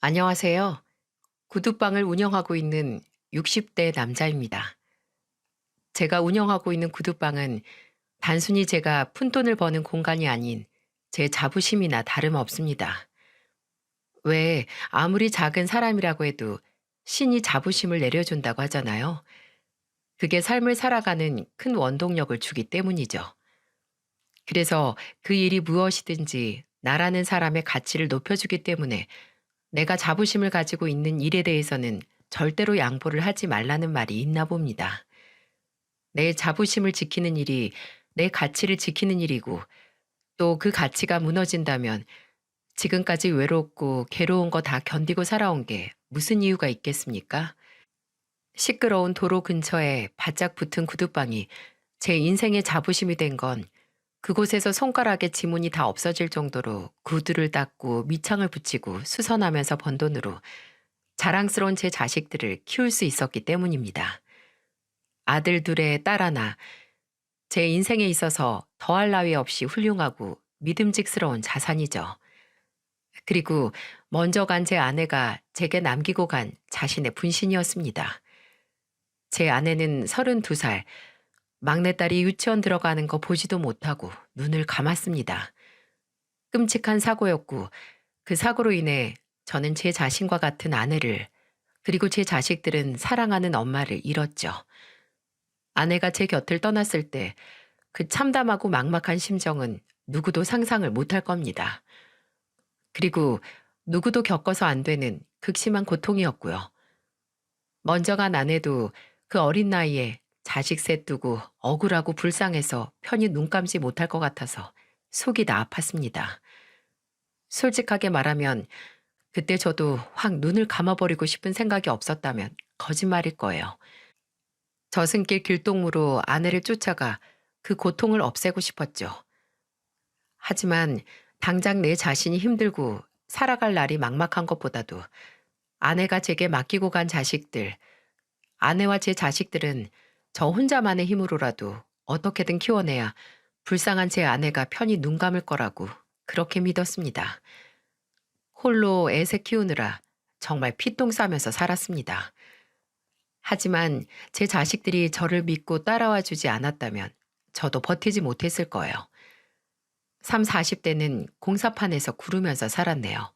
안녕하세요. 구두방을 운영하고 있는 60대 남자입니다. 제가 운영하고 있는 구두방은 단순히 제가 푼돈을 버는 공간이 아닌 제 자부심이나 다름없습니다. 왜 아무리 작은 사람이라고 해도 신이 자부심을 내려준다고 하잖아요. 그게 삶을 살아가는 큰 원동력을 주기 때문이죠. 그래서 그 일이 무엇이든지 나라는 사람의 가치를 높여주기 때문에 내가 자부심을 가지고 있는 일에 대해서는 절대로 양보를 하지 말라는 말이 있나 봅니다. 내 자부심을 지키는 일이 내 가치를 지키는 일이고 또 그 가치가 무너진다면 지금까지 외롭고 괴로운 거 다 견디고 살아온 게 무슨 이유가 있겠습니까? 시끄러운 도로 근처에 바짝 붙은 구두방이 제 인생의 자부심이 된 건 그곳에서 손가락에 지문이 다 없어질 정도로 구두를 닦고 밑창을 붙이고 수선하면서 번 돈으로 자랑스러운 제 자식들을 키울 수 있었기 때문입니다. 아들 둘에 딸 하나, 제 인생에 있어서 더할 나위 없이 훌륭하고 믿음직스러운 자산이죠. 그리고 먼저 간 제 아내가 제게 남기고 간 자신의 분신이었습니다. 제 아내는 32살, 막내딸이 유치원 들어가는 거 보지도 못하고 눈을 감았습니다. 끔찍한 사고였고 그 사고로 인해 저는 제 자신과 같은 아내를 그리고 제 자식들은 사랑하는 엄마를 잃었죠. 아내가 제 곁을 떠났을 때 그 참담하고 막막한 심정은 누구도 상상을 못할 겁니다. 그리고 누구도 겪어서 안 되는 극심한 고통이었고요. 먼저 간 아내도 그 어린 나이에 자식 셋 두고 억울하고 불쌍해서 편히 눈 감지 못할 것 같아서 속이 다 아팠습니다. 솔직하게 말하면 그때 저도 확 눈을 감아버리고 싶은 생각이 없었다면 거짓말일 거예요. 저승길 길동무로 아내를 쫓아가 그 고통을 없애고 싶었죠. 하지만 당장 내 자신이 힘들고 살아갈 날이 막막한 것보다도 아내가 제게 맡기고 간 자식들, 아내와 제 자식들은 저 혼자만의 힘으로라도 어떻게든 키워내야 불쌍한 제 아내가 편히 눈 감을 거라고 그렇게 믿었습니다. 홀로 애새 키우느라 정말 피똥 싸면서 살았습니다. 하지만 제 자식들이 저를 믿고 따라와 주지 않았다면 저도 버티지 못했을 거예요. 3, 40대는 공사판에서 구르면서 살았네요.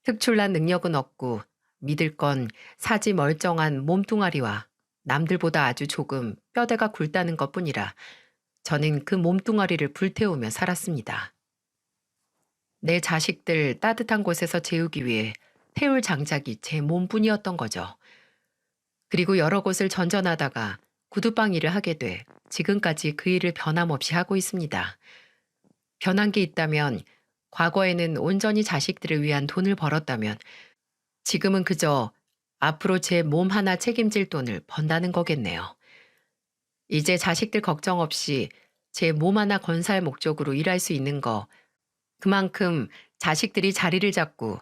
특출난 능력은 없고 믿을 건 사지 멀쩡한 몸뚱아리와 남들보다 아주 조금 뼈대가 굵다는 것뿐이라 저는 그 몸뚱아리를 불태우며 살았습니다. 내 자식들 따뜻한 곳에서 재우기 위해 태울 장작이 제 몸뿐이었던 거죠. 그리고 여러 곳을 전전하다가 구두방 일을 하게 돼 지금까지 그 일을 변함없이 하고 있습니다. 변한 게 있다면 과거에는 온전히 자식들을 위한 돈을 벌었다면 지금은 그저 앞으로 제 몸 하나 책임질 돈을 번다는 거겠네요. 이제 자식들 걱정 없이 제 몸 하나 건사할 목적으로 일할 수 있는 거 그만큼 자식들이 자리를 잡고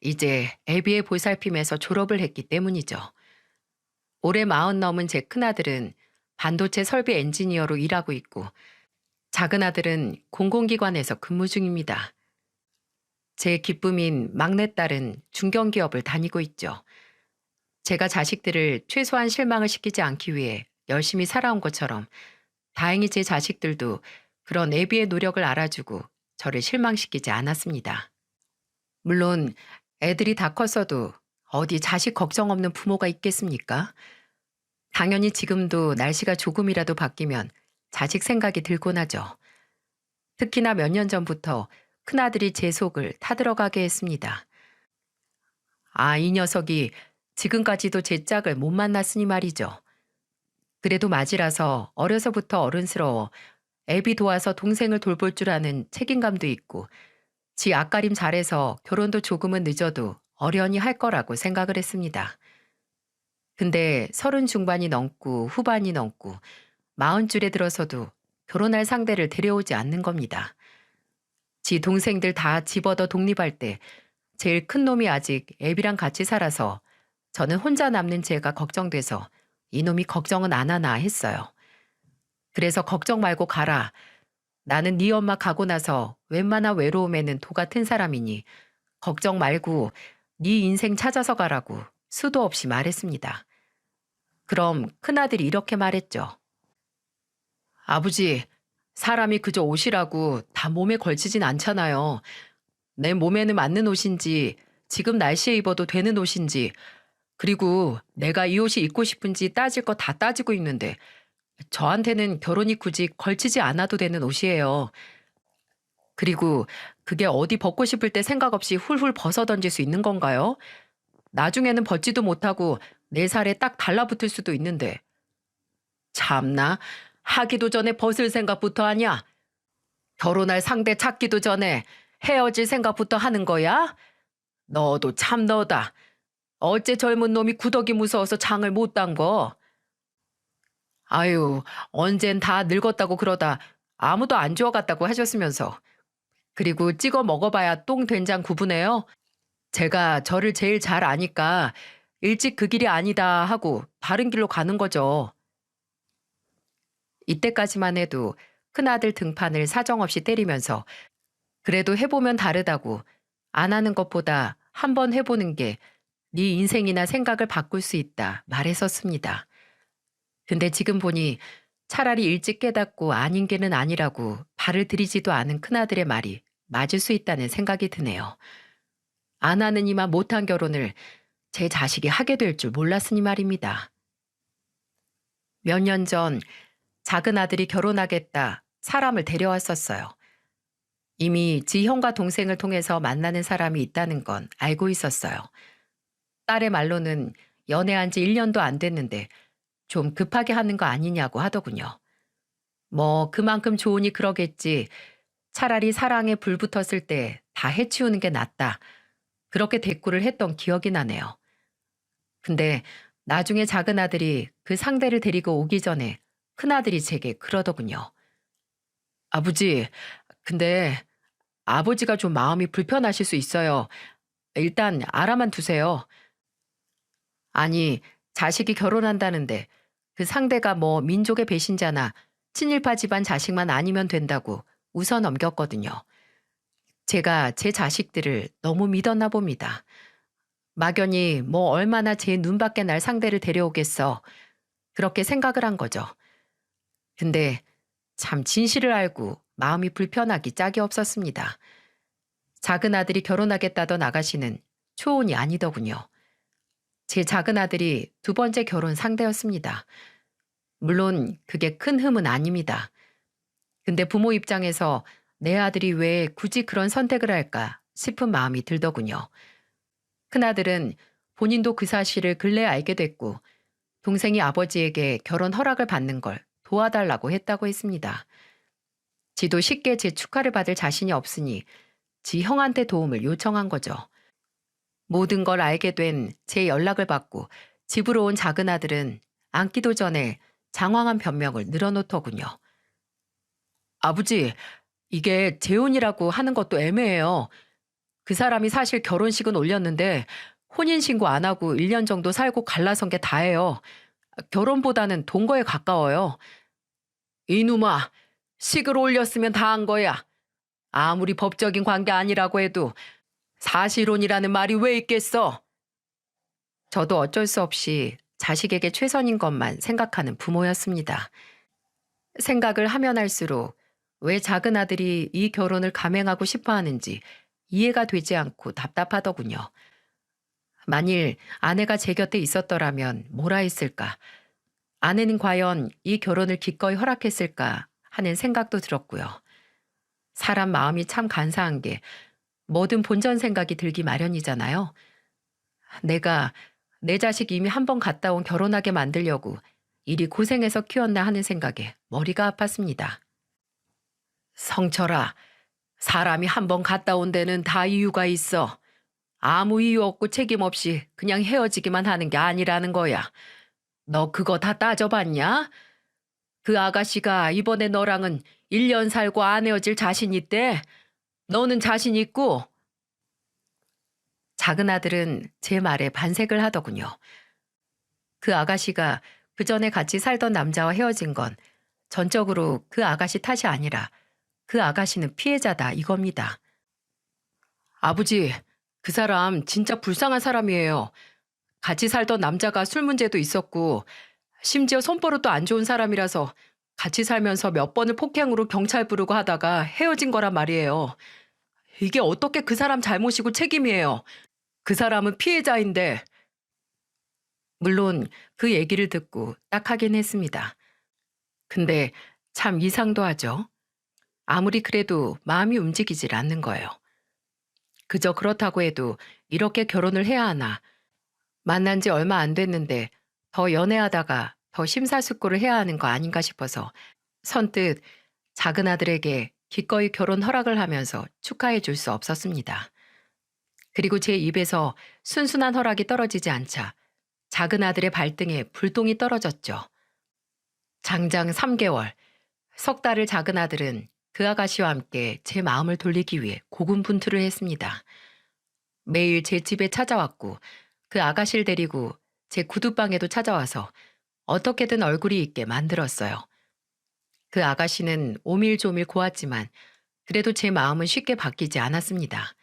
이제 애비의 보살핌에서 졸업을 했기 때문이죠. 올해 40 넘은 제 큰아들은 반도체 설비 엔지니어로 일하고 있고 작은 아들은 공공기관에서 근무 중입니다. 제 기쁨인 막내딸은 중견기업을 다니고 있죠. 제가 자식들을 최소한 실망을 시키지 않기 위해 열심히 살아온 것처럼 다행히 제 자식들도 그런 애비의 노력을 알아주고 저를 실망시키지 않았습니다. 물론 애들이 다 컸어도 어디 자식 걱정 없는 부모가 있겠습니까? 당연히 지금도 날씨가 조금이라도 바뀌면 자식 생각이 들곤 하죠. 특히나 몇 년 전부터 큰아들이 제 속을 타들어가게 했습니다. 아, 이 녀석이 지금까지도 제 짝을 못 만났으니 말이죠. 그래도 맞이라서 어려서부터 어른스러워 애비 도와서 동생을 돌볼 줄 아는 책임감도 있고 지 앞가림 잘해서 결혼도 조금은 늦어도 어련히 할 거라고 생각을 했습니다. 근데 30 중반이 넘고 후반이 넘고 40줄에 들어서도 결혼할 상대를 데려오지 않는 겁니다. 지 동생들 다 집어더 독립할 때 제일 큰 놈이 아직 애비랑 같이 살아서 저는 혼자 남는 제가 걱정돼서 이놈이 걱정은 안 하나 했어요. 그래서 걱정 말고 가라. 나는 네 엄마 가고 나서 웬만한 외로움에는 도 같은 사람이니 걱정 말고 네 인생 찾아서 가라고 수도 없이 말했습니다. 그럼 큰아들이 이렇게 말했죠. 아버지, 사람이 그저 옷이라고 다 몸에 걸치진 않잖아요. 내 몸에는 맞는 옷인지, 지금 날씨에 입어도 되는 옷인지, 그리고 내가 이 옷이 입고 싶은지 따질 거 다 따지고 있는데, 저한테는 결혼이 굳이 걸치지 않아도 되는 옷이에요. 그리고 그게 어디 벗고 싶을 때 생각 없이 훌훌 벗어 던질 수 있는 건가요? 나중에는 벗지도 못하고 내 살에 딱 달라붙을 수도 있는데. 참나, 하기도 전에 벗을 생각부터 하냐? 결혼할 상대 찾기도 전에 헤어질 생각부터 하는 거야? 너도 참 너다. 어째 젊은 놈이 구더기 무서워서 장을 못 담궈? 아유, 언젠 다 늙었다고 그러다 아무도 안 주워갔다고 하셨으면서. 그리고 찍어 먹어봐야 똥 된장 구분해요. 제가 저를 제일 잘 아니까 일찍 그 길이 아니다 하고 다른 길로 가는 거죠. 이때까지만 해도 큰아들 등판을 사정없이 때리면서 그래도 해보면 다르다고 안 하는 것보다 한번 해보는 게 네 인생이나 생각을 바꿀 수 있다 말했었습니다. 근데 지금 보니 차라리 일찍 깨닫고 아닌 게는 아니라고 발을 들이지도 않은 큰아들의 말이 맞을 수 있다는 생각이 드네요. 안 하느니만 못한 결혼을 제 자식이 하게 될 줄 몰랐으니 말입니다. 몇 년 전 작은 아들이 결혼하겠다 사람을 데려왔었어요. 이미 지 형과 동생을 통해서 만나는 사람이 있다는 건 알고 있었어요. 딸의 말로는 연애한 지 1년도 안 됐는데 좀 급하게 하는 거 아니냐고 하더군요. 뭐 그만큼 좋으니 그러겠지. 차라리 사랑에 불 붙었을 때 다 해치우는 게 낫다. 그렇게 대꾸를 했던 기억이 나네요. 근데 나중에 작은 아들이 그 상대를 데리고 오기 전에 큰아들이 제게 그러더군요. 아버지, 근데 아버지가 좀 마음이 불편하실 수 있어요. 일단 알아만 두세요. 아니, 자식이 결혼한다는데 그 상대가 뭐 민족의 배신자나 친일파 집안 자식만 아니면 된다고 웃어 넘겼거든요. 제가 제 자식들을 너무 믿었나 봅니다. 막연히 뭐 얼마나 제 눈밖에 날 상대를 데려오겠어. 그렇게 생각을 한 거죠. 근데 참 진실을 알고 마음이 불편하기 짝이 없었습니다. 작은 아들이 결혼하겠다던 아가씨는 초혼이 아니더군요. 제 작은 아들이 두 번째 결혼 상대였습니다. 물론 그게 큰 흠은 아닙니다. 근데 부모 입장에서 내 아들이 왜 굳이 그런 선택을 할까 싶은 마음이 들더군요. 큰아들은 본인도 그 사실을 근래 알게 됐고 동생이 아버지에게 결혼 허락을 받는 걸 도와달라고 했다고 했습니다. 지도 쉽게 제 축하를 받을 자신이 없으니 지 형한테 도움을 요청한 거죠. 모든 걸 알게 된 제 연락을 받고 집으로 온 작은 아들은 앉기도 전에 장황한 변명을 늘어놓더군요. 아버지, 이게 재혼이라고 하는 것도 애매해요. 그 사람이 사실 결혼식은 올렸는데 혼인신고 안 하고 1년 정도 살고 갈라선 게 다예요. 결혼보다는 동거에 가까워요. 이놈아, 식을 올렸으면 다 한 거야. 아무리 법적인 관계 아니라고 해도 사실혼이라는 말이 왜 있겠어? 저도 어쩔 수 없이 자식에게 최선인 것만 생각하는 부모였습니다. 생각을 하면 할수록 왜 작은 아들이 이 결혼을 감행하고 싶어 하는지 이해가 되지 않고 답답하더군요. 만일 아내가 제 곁에 있었더라면 뭐라 했을까? 아내는 과연 이 결혼을 기꺼이 허락했을까 하는 생각도 들었고요. 사람 마음이 참 간사한 게 뭐든 본전 생각이 들기 마련이잖아요. 내가 내 자식 이미 한 번 갔다 온 결혼하게 만들려고 이리 고생해서 키웠나 하는 생각에 머리가 아팠습니다. 성철아, 사람이 한 번 갔다 온 데는 다 이유가 있어. 아무 이유 없고 책임 없이 그냥 헤어지기만 하는 게 아니라는 거야. 너 그거 다 따져봤냐? 그 아가씨가 이번에 너랑은 1년 살고 안 헤어질 자신 있대? 너는 자신 있고? 작은 아들은 제 말에 반색을 하더군요. 그 아가씨가 그 전에 같이 살던 남자와 헤어진 건 전적으로 그 아가씨 탓이 아니라 그 아가씨는 피해자다 이겁니다. 아버지, 그 사람 진짜 불쌍한 사람이에요. 같이 살던 남자가 술 문제도 있었고 심지어 손버릇도 안 좋은 사람이라서 같이 살면서 몇 번을 폭행으로 경찰 부르고 하다가 헤어진 거란 말이에요. 이게 어떻게 그 사람 잘못이고 책임이에요. 그 사람은 피해자인데. 물론 그 얘기를 듣고 딱하긴 했습니다. 근데 참 이상도 하죠. 아무리 그래도 마음이 움직이질 않는 거예요. 그저 그렇다고 해도 이렇게 결혼을 해야 하나. 만난 지 얼마 안 됐는데 더 연애하다가 더 심사숙고를 해야 하는 거 아닌가 싶어서 선뜻 작은 아들에게 기꺼이 결혼 허락을 하면서 축하해 줄 수 없었습니다. 그리고 제 입에서 순순한 허락이 떨어지지 않자 작은 아들의 발등에 불똥이 떨어졌죠. 장장 3개월, 석 달을 작은 아들은 그 아가씨와 함께 제 마음을 돌리기 위해 고군분투를 했습니다. 매일 제 집에 찾아왔고 그 아가씨를 데리고 제 구두방에도 찾아와서 어떻게든 얼굴이 있게 만들었어요. 그 아가씨는 오밀조밀 고왔지만 그래도 제 마음은 쉽게 바뀌지 않았습니다.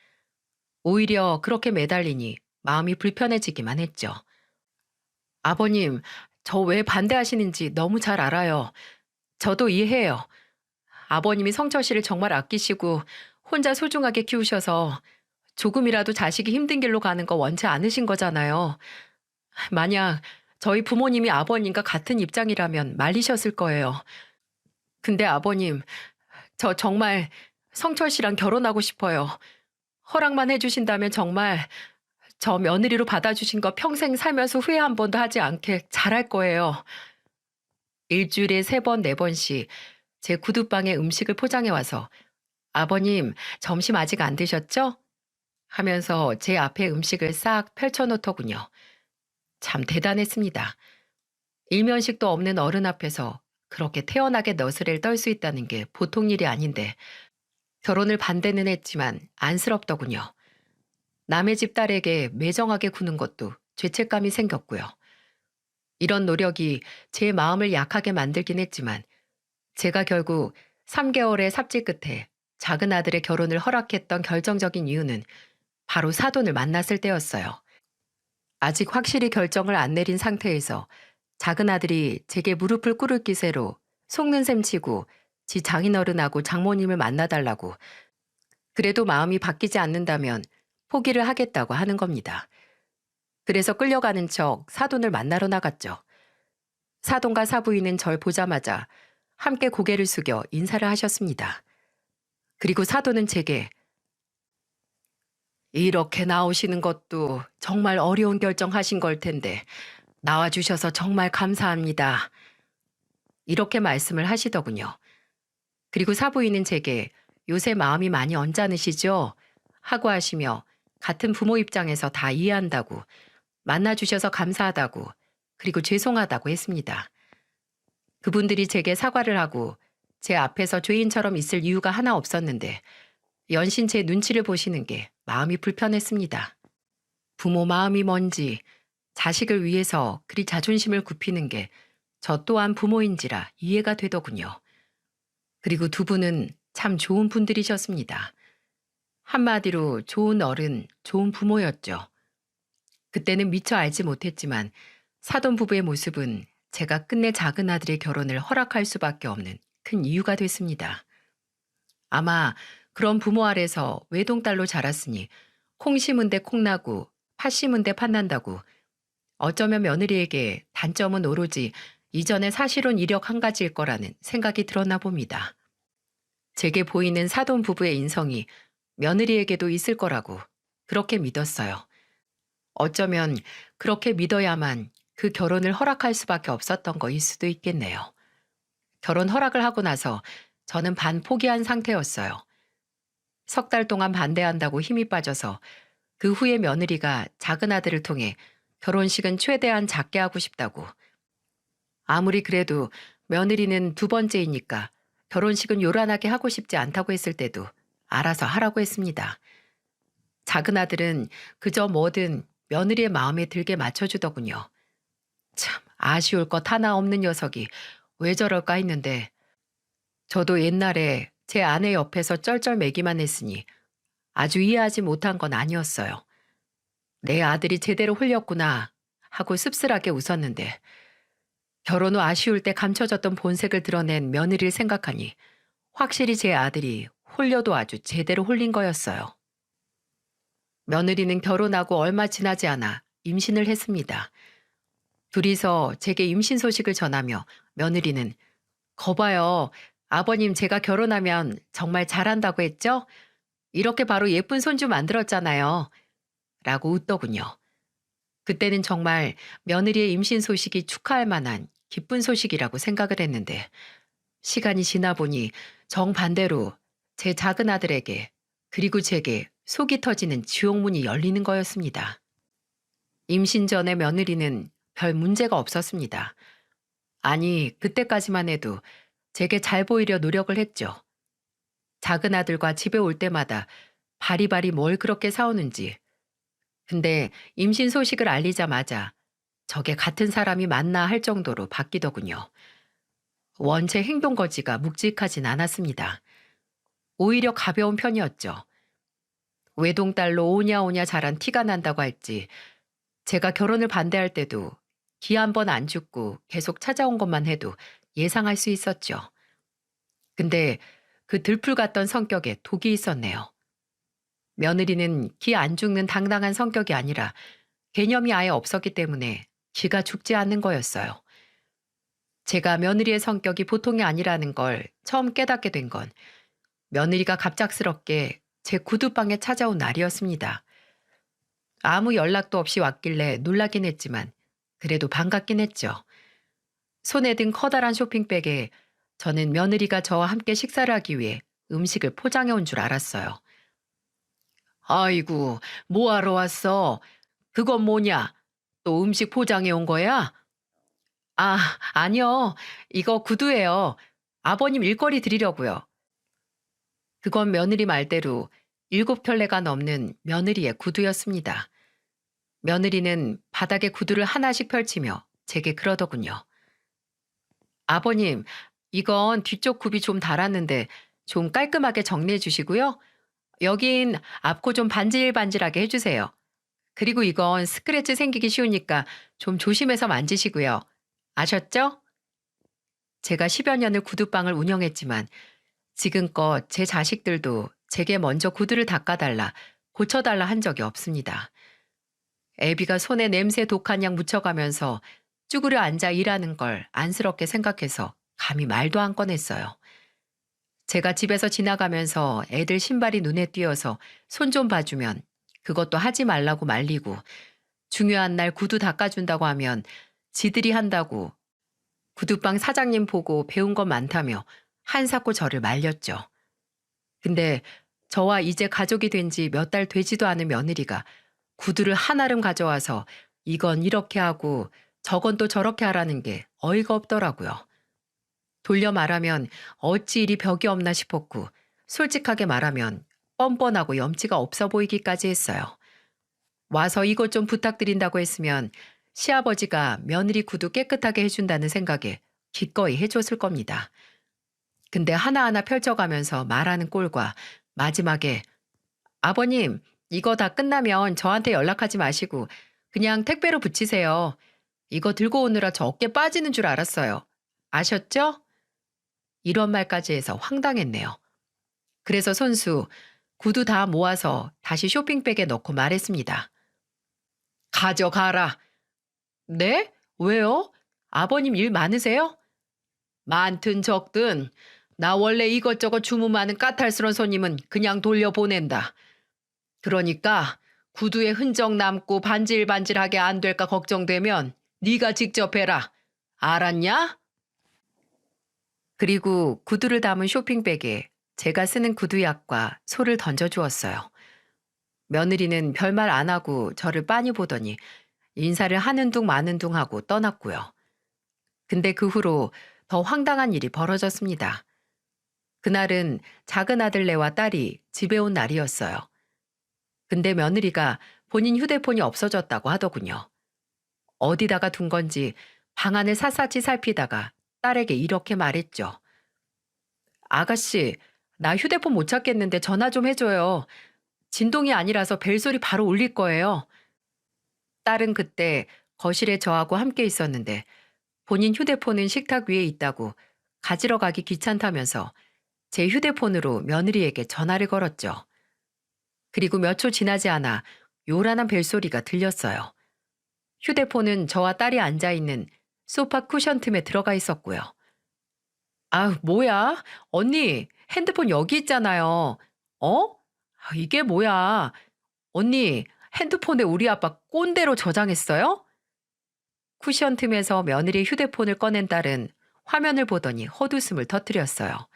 오히려 그렇게 매달리니 마음이 불편해지기만 했죠. 아버님, 저 왜 반대하시는지 너무 잘 알아요. 저도 이해해요. 아버님이 성철 씨를 정말 아끼시고 혼자 소중하게 키우셔서 조금이라도 자식이 힘든 길로 가는 거 원치 않으신 거잖아요. 만약 저희 부모님이 아버님과 같은 입장이라면 말리셨을 거예요. 근데 아버님, 저 정말 성철 씨랑 결혼하고 싶어요. 허락만 해주신다면 정말 저 며느리로 받아주신 거 평생 살면서 후회 한 번도 하지 않게 잘할 거예요. 일주일에 3번, 4번씩 제 구두방에 음식을 포장해 와서 아버님, 점심 아직 안 드셨죠? 하면서 제 앞에 음식을 싹 펼쳐놓더군요. 참 대단했습니다. 일면식도 없는 어른 앞에서 그렇게 태연하게 너스레를 떨 수 있다는 게 보통 일이 아닌데 결혼을 반대는 했지만 안쓰럽더군요. 남의 집 딸에게 매정하게 구는 것도 죄책감이 생겼고요. 이런 노력이 제 마음을 약하게 만들긴 했지만 제가 결국 3개월의 삽질 끝에 작은 아들의 결혼을 허락했던 결정적인 이유는 바로 사돈을 만났을 때였어요. 아직 확실히 결정을 안 내린 상태에서 작은 아들이 제게 무릎을 꿇을 기세로 속는 셈 치고 지 장인어른하고 장모님을 만나달라고, 그래도 마음이 바뀌지 않는다면 포기를 하겠다고 하는 겁니다. 그래서 끌려가는 척 사돈을 만나러 나갔죠. 사돈과 사부인은 절 보자마자 함께 고개를 숙여 인사를 하셨습니다. 그리고 사돈은 제게 이렇게 나오시는 것도 정말 어려운 결정하신 걸 텐데 나와주셔서 정말 감사합니다. 이렇게 말씀을 하시더군요. 그리고 사부인은 제게 요새 마음이 많이 언짢으시죠? 하고 하시며 같은 부모 입장에서 다 이해한다고, 만나주셔서 감사하다고, 그리고 죄송하다고 했습니다. 그분들이 제게 사과를 하고 제 앞에서 죄인처럼 있을 이유가 하나 없었는데 연신 제 눈치를 보시는 게 마음이 불편했습니다. 부모 마음이 뭔지, 자식을 위해서 그리 자존심을 굽히는 게 저 또한 부모인지라 이해가 되더군요. 그리고 두 분은 참 좋은 분들이셨습니다. 한마디로 좋은 어른, 좋은 부모였죠. 그때는 미처 알지 못했지만 사돈 부부의 모습은 제가 끝내 작은 아들의 결혼을 허락할 수밖에 없는 큰 이유가 됐습니다. 아마 그런 부모 아래서 외동딸로 자랐으니 콩 심은 데 콩나고 팥 심은 데 팥난다고, 어쩌면 며느리에게 단점은 오로지 이전의 사실혼 이력 한 가지일 거라는 생각이 들었나 봅니다. 제게 보이는 사돈 부부의 인성이 며느리에게도 있을 거라고 그렇게 믿었어요. 어쩌면 그렇게 믿어야만 그 결혼을 허락할 수밖에 없었던 거일 수도 있겠네요. 결혼 허락을 하고 나서 저는 반 포기한 상태였어요. 3달 동안 반대한다고 힘이 빠져서 그 후에 며느리가 작은 아들을 통해 결혼식은 최대한 작게 하고 싶다고. 아무리 그래도 며느리는 2번째이니까 결혼식은 요란하게 하고 싶지 않다고 했을 때도 알아서 하라고 했습니다. 작은 아들은 그저 뭐든 며느리의 마음에 들게 맞춰주더군요. 참 아쉬울 것 하나 없는 녀석이 왜 저럴까 했는데 저도 옛날에 제 아내 옆에서 쩔쩔매기만 했으니 아주 이해하지 못한 건 아니었어요. 내 아들이 제대로 홀렸구나 하고 씁쓸하게 웃었는데 결혼 후 아쉬울 때 감춰졌던 본색을 드러낸 며느리를 생각하니 확실히 제 아들이 홀려도 아주 제대로 홀린 거였어요. 며느리는 결혼하고 얼마 지나지 않아 임신을 했습니다. 둘이서 제게 임신 소식을 전하며 며느리는 거봐요. 아버님 제가 결혼하면 정말 잘한다고 했죠? 이렇게 바로 예쁜 손주 만들었잖아요. 라고 웃더군요. 그때는 정말 며느리의 임신 소식이 축하할 만한 기쁜 소식이라고 생각을 했는데 시간이 지나 보니 정반대로 제 작은 아들에게 그리고 제게 속이 터지는 지옥문이 열리는 거였습니다. 임신 전에 며느리는 별 문제가 없었습니다. 아니, 그때까지만 해도 제게 잘 보이려 노력을 했죠. 작은 아들과 집에 올 때마다 바리바리 뭘 그렇게 사오는지. 근데 임신 소식을 알리자마자 저게 같은 사람이 맞나 할 정도로 바뀌더군요. 원체 행동 거지가 묵직하진 않았습니다. 오히려 가벼운 편이었죠. 외동딸로 오냐오냐 자란 티가 난다고 할지 제가 결혼을 반대할 때도 기 한 번 안 죽고 계속 찾아온 것만 해도 예상할 수 있었죠. 근데 그 들풀 같던 성격에 독이 있었네요. 며느리는 기 안 죽는 당당한 성격이 아니라 개념이 아예 없었기 때문에 기가 죽지 않는 거였어요. 제가 며느리의 성격이 보통이 아니라는 걸 처음 깨닫게 된 건 며느리가 갑작스럽게 제 구두방에 찾아온 날이었습니다. 아무 연락도 없이 왔길래 놀라긴 했지만 그래도 반갑긴 했죠. 손에 든 커다란 쇼핑백에 저는 며느리가 저와 함께 식사를 하기 위해 음식을 포장해 온 줄 알았어요. 아이고, 뭐하러 왔어? 그건 뭐냐? 또 음식 포장해 온 거야? 아, 아니요. 이거 구두예요. 아버님 일거리 드리려고요. 그건 며느리 말대로 7켤레가 넘는 며느리의 구두였습니다. 며느리는 바닥에 구두를 하나씩 펼치며 제게 그러더군요. 아버님, 이건 뒤쪽 굽이 좀 닳았는데 좀 깔끔하게 정리해 주시고요. 여긴 앞코 좀 반질반질하게 해주세요. 그리고 이건 스크래치 생기기 쉬우니까 좀 조심해서 만지시고요. 아셨죠? 제가 10여 년을 구두방을 운영했지만 지금껏 제 자식들도 제게 먼저 구두를 닦아달라, 고쳐달라 한 적이 없습니다. 애비가 손에 냄새 독한 약 묻혀가면서 쭈그려 앉아 일하는 걸 안쓰럽게 생각해서 감히 말도 안 꺼냈어요. 제가 집에서 지나가면서 애들 신발이 눈에 띄어서 손 좀 봐주면 그것도 하지 말라고 말리고 중요한 날 구두 닦아준다고 하면 지들이 한다고 구두방 사장님 보고 배운 것 많다며 한사코 저를 말렸죠. 근데 저와 이제 가족이 된 지 몇 달 되지도 않은 며느리가 구두를 한아름 가져와서 이건 이렇게 하고 저건 또 저렇게 하라는 게 어이가 없더라고요. 돌려 말하면 어찌 이리 벽이 없나 싶었고 솔직하게 말하면 뻔뻔하고 염치가 없어 보이기까지 했어요. 와서 이것 좀 부탁드린다고 했으면 시아버지가 며느리 구두 깨끗하게 해준다는 생각에 기꺼이 해줬을 겁니다. 근데 하나하나 펼쳐가면서 말하는 꼴과 마지막에 아버님 이거 다 끝나면 저한테 연락하지 마시고 그냥 택배로 붙이세요. 이거 들고 오느라 저 어깨 빠지는 줄 알았어요. 아셨죠? 이런 말까지 해서 황당했네요. 그래서 손수 구두 다 모아서 다시 쇼핑백에 넣고 말했습니다. 가져가라. 네? 왜요? 아버님 일 많으세요? 많든 적든 나 원래 이것저것 주문 많은 까탈스런 손님은 그냥 돌려보낸다. 그러니까 구두에 흔적 남고 반질반질하게 안 될까 걱정되면 네가 직접 해라. 알았냐? 그리고 구두를 담은 쇼핑백에 제가 쓰는 구두약과 소를 던져주었어요. 며느리는 별말 안 하고 저를 빤히 보더니 인사를 하는 둥 마는 둥 하고 떠났고요. 근데 그 후로 더 황당한 일이 벌어졌습니다. 그날은 작은 아들네와 딸이 집에 온 날이었어요. 근데 며느리가 본인 휴대폰이 없어졌다고 하더군요. 어디다가 둔 건지 방 안을 샅샅이 살피다가 딸에게 이렇게 말했죠. 아가씨, 나 휴대폰 못 찾겠는데 전화 좀 해줘요. 진동이 아니라서 벨소리 바로 울릴 거예요. 딸은 그때 거실에 저하고 함께 있었는데 본인 휴대폰은 식탁 위에 있다고 가지러 가기 귀찮다면서 제 휴대폰으로 며느리에게 전화를 걸었죠. 그리고 몇 초 지나지 않아 요란한 벨소리가 들렸어요. 휴대폰은 저와 딸이 앉아 있는 소파 쿠션 틈에 들어가 있었고요. 아, 뭐야? 언니, 핸드폰 여기 있잖아요. 어? 이게 뭐야? 언니, 핸드폰에 우리 아빠 꼰대로 저장했어요? 쿠션 틈에서 며느리 휴대폰을 꺼낸 딸은 화면을 보더니 헛웃음을 터뜨렸어요.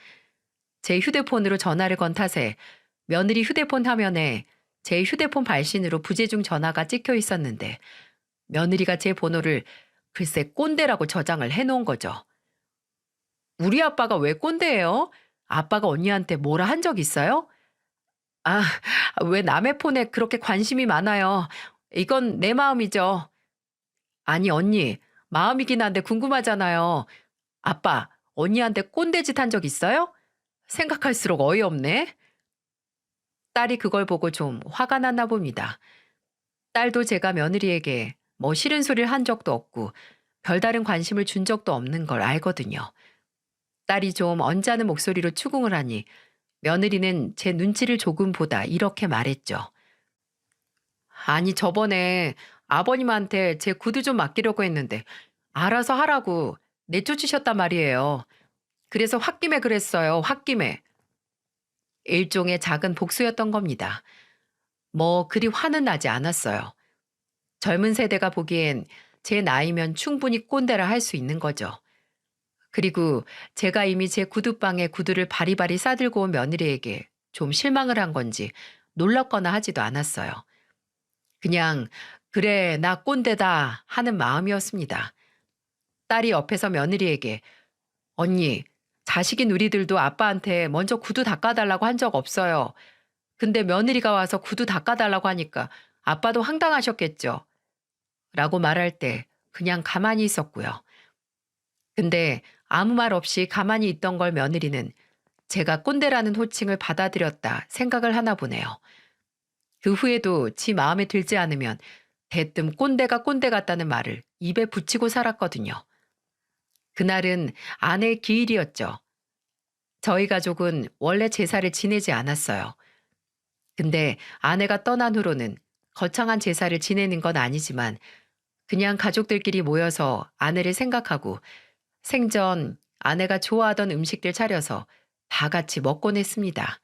제 휴대폰으로 전화를 건 탓에 며느리 휴대폰 화면에 제 휴대폰 발신으로 부재중 전화가 찍혀 있었는데 며느리가 제 번호를 글쎄 꼰대라고 저장을 해놓은 거죠. 우리 아빠가 왜 꼰대예요? 아빠가 언니한테 뭐라 한 적 있어요? 아, 왜 남의 폰에 그렇게 관심이 많아요? 이건 내 마음이죠. 아니, 언니, 마음이긴 한데 궁금하잖아요. 아빠, 언니한테 꼰대짓 한 적 있어요? 생각할수록 어이없네. 딸이 그걸 보고 좀 화가 났나 봅니다. 딸도 제가 며느리에게 뭐 싫은 소리를 한 적도 없고 별다른 관심을 준 적도 없는 걸 알거든요. 딸이 좀 언짢은 목소리로 추궁을 하니 며느리는 제 눈치를 조금 보다 이렇게 말했죠. 아니, 저번에 아버님한테 제 구두 좀 맡기려고 했는데 알아서 하라고 내쫓으셨단 말이에요. 그래서 홧김에 그랬어요. 홧김에. 일종의 작은 복수였던 겁니다. 뭐 그리 화는 나지 않았어요. 젊은 세대가 보기엔 제 나이면 충분히 꼰대라 할 수 있는 거죠. 그리고 제가 이미 제 구두방에 구두를 바리바리 싸들고 온 며느리에게 좀 실망을 한 건지 놀랍거나 하지도 않았어요. 그냥 그래 나 꼰대다 하는 마음이었습니다. 딸이 옆에서 며느리에게 언니 자식인 우리들도 아빠한테 먼저 구두 닦아달라고 한 적 없어요. 근데 며느리가 와서 구두 닦아달라고 하니까 아빠도 황당하셨겠죠. 라고 말할 때 그냥 가만히 있었고요. 근데 아무 말 없이 가만히 있던 걸 며느리는 제가 꼰대라는 호칭을 받아들였다 생각을 하나 보네요. 그 후에도 지 마음에 들지 않으면 대뜸 꼰대가 꼰대 같다는 말을 입에 붙이고 살았거든요. 그날은 아내의 기일이었죠. 저희 가족은 원래 제사를 지내지 않았어요. 근데 아내가 떠난 후로는 거창한 제사를 지내는 건 아니지만 그냥 가족들끼리 모여서 아내를 생각하고 생전 아내가 좋아하던 음식들 차려서 다 같이 먹곤 했습니다.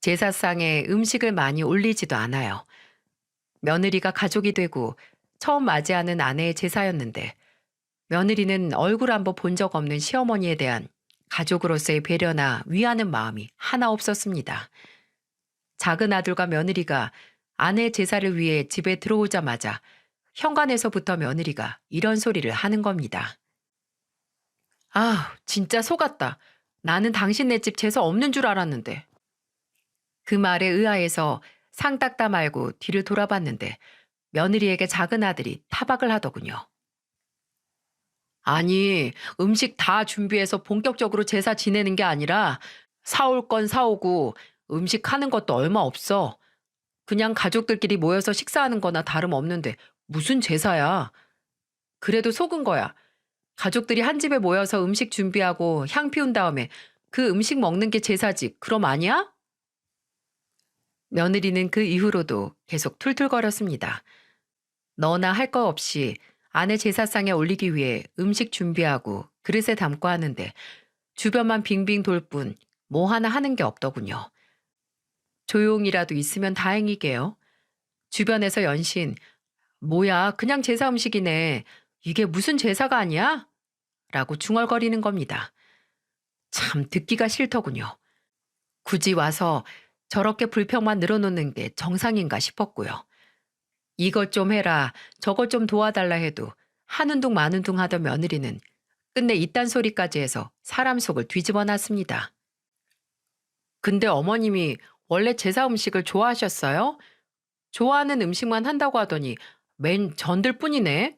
제사상에 음식을 많이 올리지도 않아요. 며느리가 가족이 되고 처음 맞이하는 아내의 제사였는데 며느리는 얼굴 한번 본 적 없는 시어머니에 대한 가족으로서의 배려나 위하는 마음이 하나 없었습니다. 작은 아들과 며느리가 아내의 제사를 위해 집에 들어오자마자 현관에서부터 며느리가 이런 소리를 하는 겁니다. 아, 진짜 속았다. 나는 당신네 집 제사 없는 줄 알았는데. 그 말에 의아해서 상 닦다 말고 뒤를 돌아봤는데 며느리에게 작은 아들이 타박을 하더군요. 아니, 음식 다 준비해서 본격적으로 제사 지내는 게 아니라 사올 건 사오고 음식 하는 것도 얼마 없어. 그냥 가족들끼리 모여서 식사하는 거나 다름없는데 무슨 제사야. 그래도 속은 거야. 가족들이 한 집에 모여서 음식 준비하고 향 피운 다음에 그 음식 먹는 게 제사지. 그럼 아니야? 며느리는 그 이후로도 계속 툴툴거렸습니다. 너나 할 거 없이 아내 제사상에 올리기 위해 음식 준비하고 그릇에 담고 하는데 주변만 빙빙 돌 뿐 뭐 하나 하는 게 없더군요. 조용이라도 있으면 다행이게요. 주변에서 연신 뭐야 그냥 제사 음식이네. 이게 무슨 제사가 아니야? 라고 중얼거리는 겁니다. 참 듣기가 싫더군요. 굳이 와서 저렇게 불평만 늘어놓는 게 정상인가 싶었고요. 이것 좀 해라, 저것 좀 도와달라 해도 하는 둥 마는 둥 하던 며느리는 끝내 이딴 소리까지 해서 사람 속을 뒤집어 놨습니다. 근데 어머님이 원래 제사 음식을 좋아하셨어요? 좋아하는 음식만 한다고 하더니 맨 전들 뿐이네.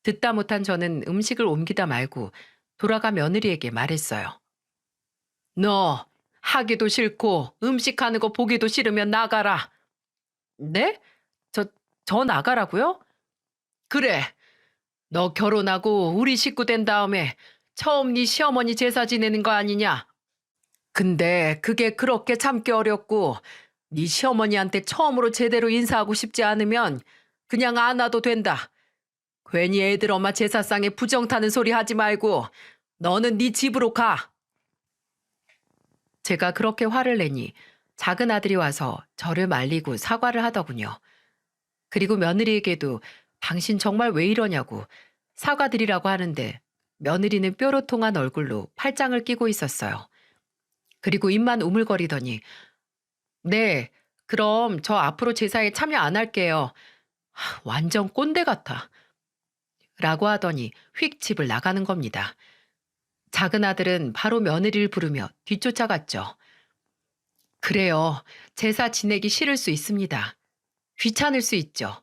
듣다 못한 저는 음식을 옮기다 말고 돌아가 며느리에게 말했어요. 너 하기도 싫고 음식하는 거 보기도 싫으면 나가라. 네? 저, 저 나가라고요? 그래. 너 결혼하고 우리 식구 된 다음에 처음 네 시어머니 제사 지내는 거 아니냐? 근데 그게 그렇게 참기 어렵고 네 시어머니한테 처음으로 제대로 인사하고 싶지 않으면 그냥 안 와도 된다. 괜히 애들 엄마 제사상에 부정 타는 소리 하지 말고 너는 네 집으로 가. 제가 그렇게 화를 내니 작은 아들이 와서 저를 말리고 사과를 하더군요. 그리고 며느리에게도 당신 정말 왜 이러냐고 사과드리라고 하는데 며느리는 뾰로통한 얼굴로 팔짱을 끼고 있었어요. 그리고 입만 우물거리더니 네, 그럼 저 앞으로 제사에 참여 안 할게요. 완전 꼰대 같아. 라고 하더니 휙 집을 나가는 겁니다. 작은 아들은 바로 며느리를 부르며 뒤쫓아갔죠. 그래요. 제사 지내기 싫을 수 있습니다. 귀찮을 수 있죠.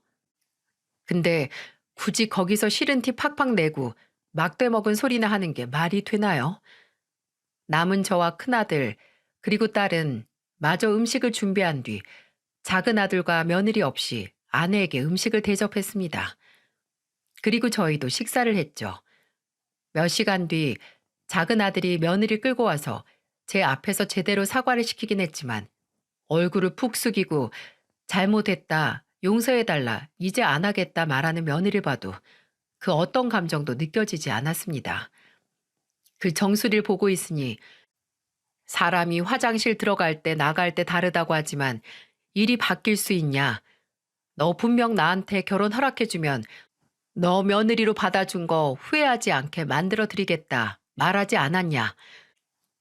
근데 굳이 거기서 싫은 티 팍팍 내고 막대 먹은 소리나 하는 게 말이 되나요? 남은 저와 큰아들, 그리고 딸은 마저 음식을 준비한 뒤 작은 아들과 며느리 없이 아내에게 음식을 대접했습니다. 그리고 저희도 식사를 했죠. 몇 시간 뒤 작은 아들이 며느리 끌고 와서 제 앞에서 제대로 사과를 시키긴 했지만 얼굴을 푹 숙이고 잘못했다, 용서해달라, 이제 안 하겠다 말하는 며느리를 봐도 그 어떤 감정도 느껴지지 않았습니다. 그 정수리를 보고 있으니 사람이 화장실 들어갈 때 나갈 때 다르다고 하지만 일이 바뀔 수 있냐? 너 분명 나한테 결혼 허락해주면 너 며느리로 받아준 거 후회하지 않게 만들어 드리겠다 말하지 않았냐?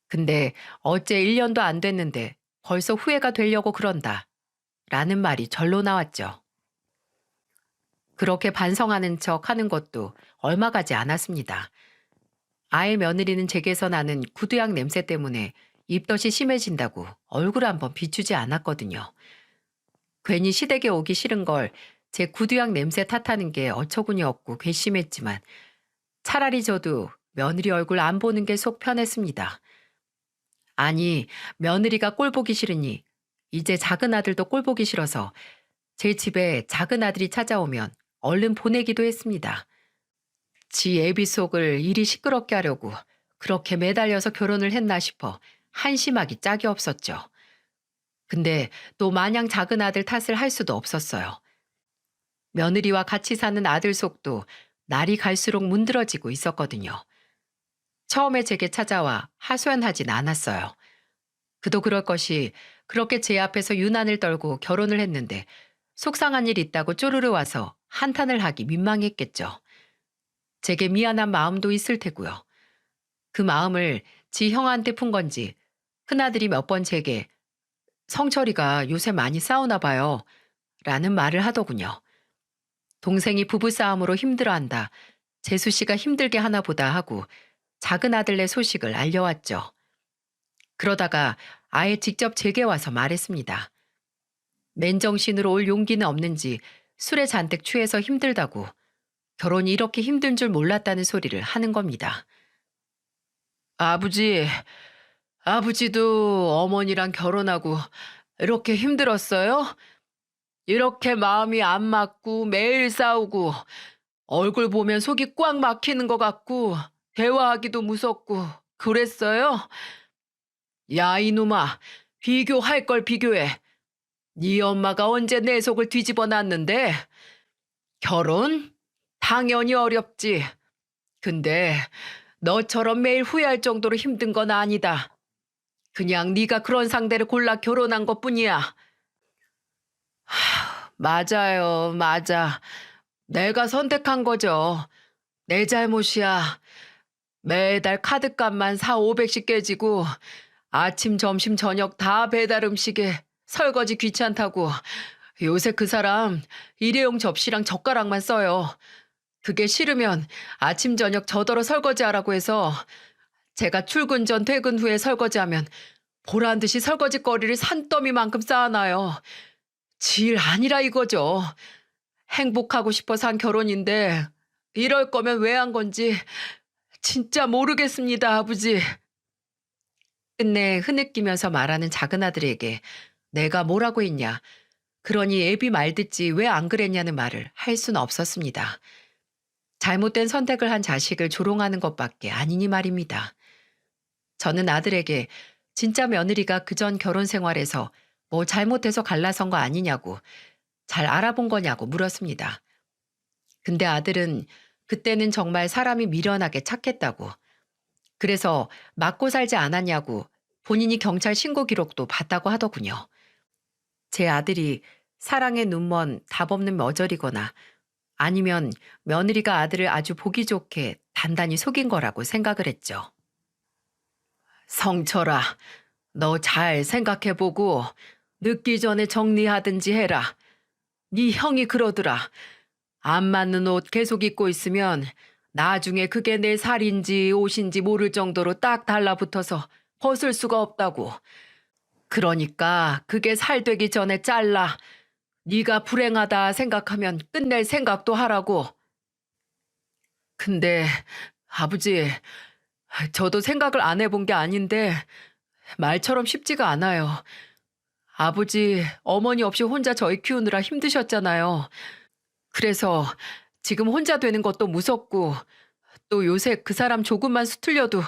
근데 어째 1년도 안 됐는데 벌써 후회가 되려고 그런다. 라는 말이 절로 나왔죠. 그렇게 반성하는 척 하는 것도 얼마 가지 않았습니다. 아이 며느리는 제게서 나는 구두약 냄새 때문에 입덧이 심해진다고 얼굴 한번 비추지 않았거든요. 괜히 시댁에 오기 싫은 걸 제 구두약 냄새 탓하는 게 어처구니 없고 괘씸했지만 차라리 저도 며느리 얼굴 안 보는 게 속 편했습니다. 아니, 며느리가 꼴 보기 싫으니 이제 작은 아들도 꼴 보기 싫어서 제 집에 작은 아들이 찾아오면 얼른 보내기도 했습니다. 지 애비 속을 일이 시끄럽게 하려고 그렇게 매달려서 결혼을 했나 싶어 한심하기 짝이 없었죠. 근데 또 마냥 작은 아들 탓을 할 수도 없었어요. 며느리와 같이 사는 아들 속도 날이 갈수록 문드러지고 있었거든요. 처음에 제게 찾아와 하소연하진 않았어요. 그도 그럴 것이 그렇게 제 앞에서 유난을 떨고 결혼을 했는데 속상한 일 있다고 쪼르르 와서 한탄을 하기 민망했겠죠. 제게 미안한 마음도 있을 테고요. 그 마음을 지 형한테 푼 건지 큰아들이 몇 번 제게 성철이가 요새 많이 싸우나 봐요. 라는 말을 하더군요. 동생이 부부싸움으로 힘들어한다. 재수 씨가 힘들게 하나 보다 하고 작은 아들네 소식을 알려왔죠. 그러다가 아예 직접 제게 와서 말했습니다. 맨정신으로 올 용기는 없는지 술에 잔뜩 취해서 힘들다고 결혼이 이렇게 힘든 줄 몰랐다는 소리를 하는 겁니다. 아버지도 어머니랑 결혼하고 이렇게 힘들었어요? 이렇게 마음이 안 맞고 매일 싸우고 얼굴 보면 속이 꽉 막히는 것 같고 대화하기도 무섭고 그랬어요? 야, 이놈아, 비교할 걸 비교해. 네 엄마가 언제 내 속을 뒤집어 놨는데? 결혼? 당연히 어렵지. 근데 너처럼 매일 후회할 정도로 힘든 건 아니다. 그냥 네가 그런 상대를 골라 결혼한 것뿐이야. 맞아요, 맞아. 내가 선택한 거죠. 내 잘못이야. 매달 카드값만 4, 500씩 깨지고 아침, 점심, 저녁 다 배달 음식에 설거지 귀찮다고 요새 그 사람 일회용 접시랑 젓가락만 써요. 그게 싫으면 아침, 저녁 저더러 설거지하라고 해서 제가 출근 전 퇴근 후에 설거지하면 보란 듯이 설거지거리를 산더미만큼 쌓아놔요. 질 아니라 이거죠. 행복하고 싶어서 한 결혼인데 이럴 거면 왜 한 건지 진짜 모르겠습니다, 아버지. 끝내 흐느끼면서 말하는 작은 아들에게 내가 뭐라고 했냐. 그러니 애비 말 듣지 왜 안 그랬냐는 말을 할 수는 없었습니다. 잘못된 선택을 한 자식을 조롱하는 것밖에 아니니 말입니다. 저는 아들에게 진짜 며느리가 그전 결혼 생활에서 뭐 잘못해서 갈라선 거 아니냐고, 잘 알아본 거냐고 물었습니다. 근데 아들은 그때는 정말 사람이 미련하게 착했다고, 그래서 맞고 살지 않았냐고 본인이 경찰 신고 기록도 봤다고 하더군요. 제 아들이 사랑에 눈먼 답 없는 머저리거나 아니면 며느리가 아들을 아주 보기 좋게 단단히 속인 거라고 생각을 했죠. 성철아, 너 잘 생각해보고 늦기 전에 정리하든지 해라. 네 형이 그러더라. 안 맞는 옷 계속 입고 있으면 나중에 그게 내 살인지 옷인지 모를 정도로 딱 달라붙어서 벗을 수가 없다고. 그러니까 그게 살되기 전에 잘라. 네가 불행하다 생각하면 끝낼 생각도 하라고. 근데 아버지, 저도 생각을 안 해본 게 아닌데 말처럼 쉽지가 않아요. 아버지, 어머니 없이 혼자 저희 키우느라 힘드셨잖아요. 그래서 지금 혼자 되는 것도 무섭고 또 요새 그 사람 조금만 수틀려도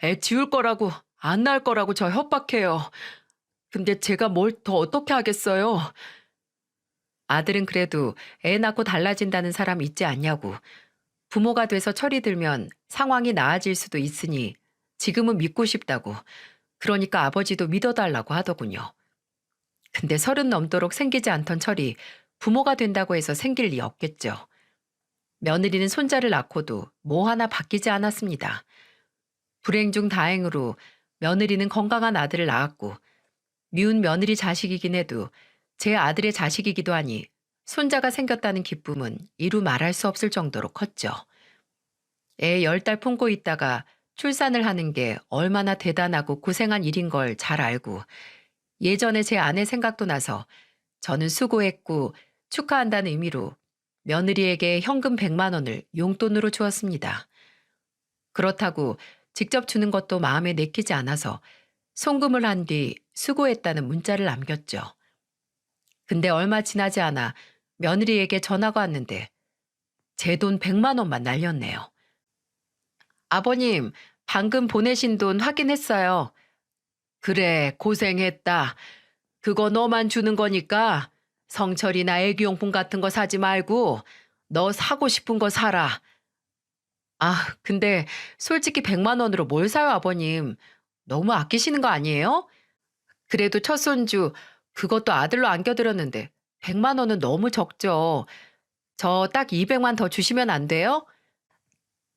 애 지울 거라고 안 낳을 거라고 저 협박해요. 근데 제가 뭘 더 어떻게 하겠어요? 아들은 그래도 애 낳고 달라진다는 사람 있지 않냐고. 부모가 돼서 철이 들면 상황이 나아질 수도 있으니 지금은 믿고 싶다고. 그러니까 아버지도 믿어달라고 하더군요. 근데 30 넘도록 생기지 않던 철이 부모가 된다고 해서 생길 리 없겠죠. 며느리는 손자를 낳고도 뭐 하나 바뀌지 않았습니다. 불행 중 다행으로 며느리는 건강한 아들을 낳았고 미운 며느리 자식이긴 해도 제 아들의 자식이기도 하니 손자가 생겼다는 기쁨은 이루 말할 수 없을 정도로 컸죠. 애 10달 품고 있다가 출산을 하는 게 얼마나 대단하고 고생한 일인 걸 잘 알고 예전에 제 아내 생각도 나서 저는 수고했고 축하한다는 의미로 며느리에게 현금 100만 원을 용돈으로 주었습니다. 그렇다고 직접 주는 것도 마음에 내키지 않아서 송금을 한 뒤 수고했다는 문자를 남겼죠. 근데 얼마 지나지 않아 며느리에게 전화가 왔는데 제 돈 100만 원만 날렸네요. 아버님, 방금 보내신 돈 확인했어요. 그래, 고생했다. 그거 너만 주는 거니까 성철이나 애기용품 같은 거 사지 말고 너 사고 싶은 거 사라. 아, 근데 솔직히 100만 원으로 뭘 사요, 아버님? 너무 아끼시는 거 아니에요? 그래도 첫 손주 그것도 아들로 안겨드렸는데 100만 원은 너무 적죠. 저 딱 200만 더 주시면 안 돼요?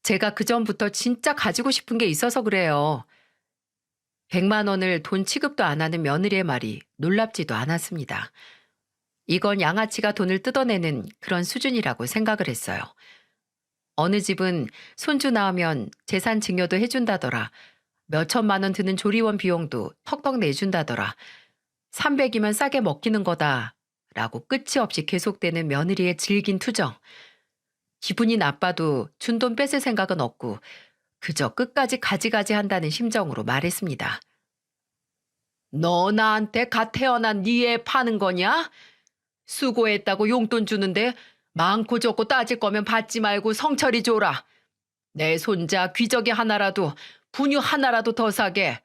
제가 그전부터 진짜 가지고 싶은 게 있어서 그래요. 100만 원을 돈 취급도 안 하는 며느리의 말이 놀랍지도 않았습니다. 이건 양아치가 돈을 뜯어내는 그런 수준이라고 생각을 했어요. 어느 집은 손주 낳으면 재산 증여도 해준다더라. 몇 천만 원 드는 조리원 비용도 턱턱 내준다더라. 300이면 싸게 먹히는 거다. 라고 끝이 없이 계속되는 며느리의 질긴 투정. 기분이 나빠도 준 돈 뺏을 생각은 없고 그저 끝까지 가지가지 한다는 심정으로 말했습니다. 너 나한테 갓 태어난 네 애 파는 거냐? 수고했다고 용돈 주는데 많고 적고 따질 거면 받지 말고 성철이 줘라. 내 손자 귀저귀 하나라도 분유 하나라도 더 사게.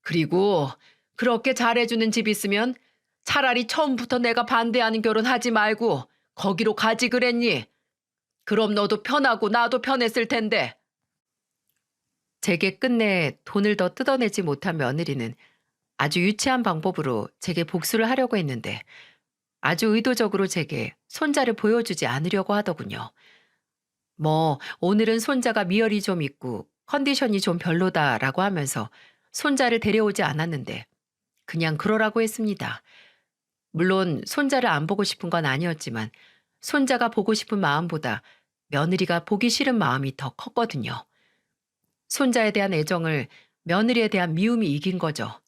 그리고 그렇게 잘해주는 집 있으면 차라리 처음부터 내가 반대하는 결혼 하지 말고 거기로 가지 그랬니? 그럼 너도 편하고 나도 편했을 텐데. 제게 끝내 돈을 더 뜯어내지 못한 며느리는 아주 유치한 방법으로 제게 복수를 하려고 했는데 아주 의도적으로 제게 손자를 보여주지 않으려고 하더군요. 뭐 오늘은 손자가 미열이 좀 있고 컨디션이 좀 별로다라고 하면서 손자를 데려오지 않았는데 그냥 그러라고 했습니다. 물론 손자를 안 보고 싶은 건 아니었지만 손자가 보고 싶은 마음보다 며느리가 보기 싫은 마음이 더 컸거든요. 손자에 대한 애정을 며느리에 대한 미움이 이긴 거죠.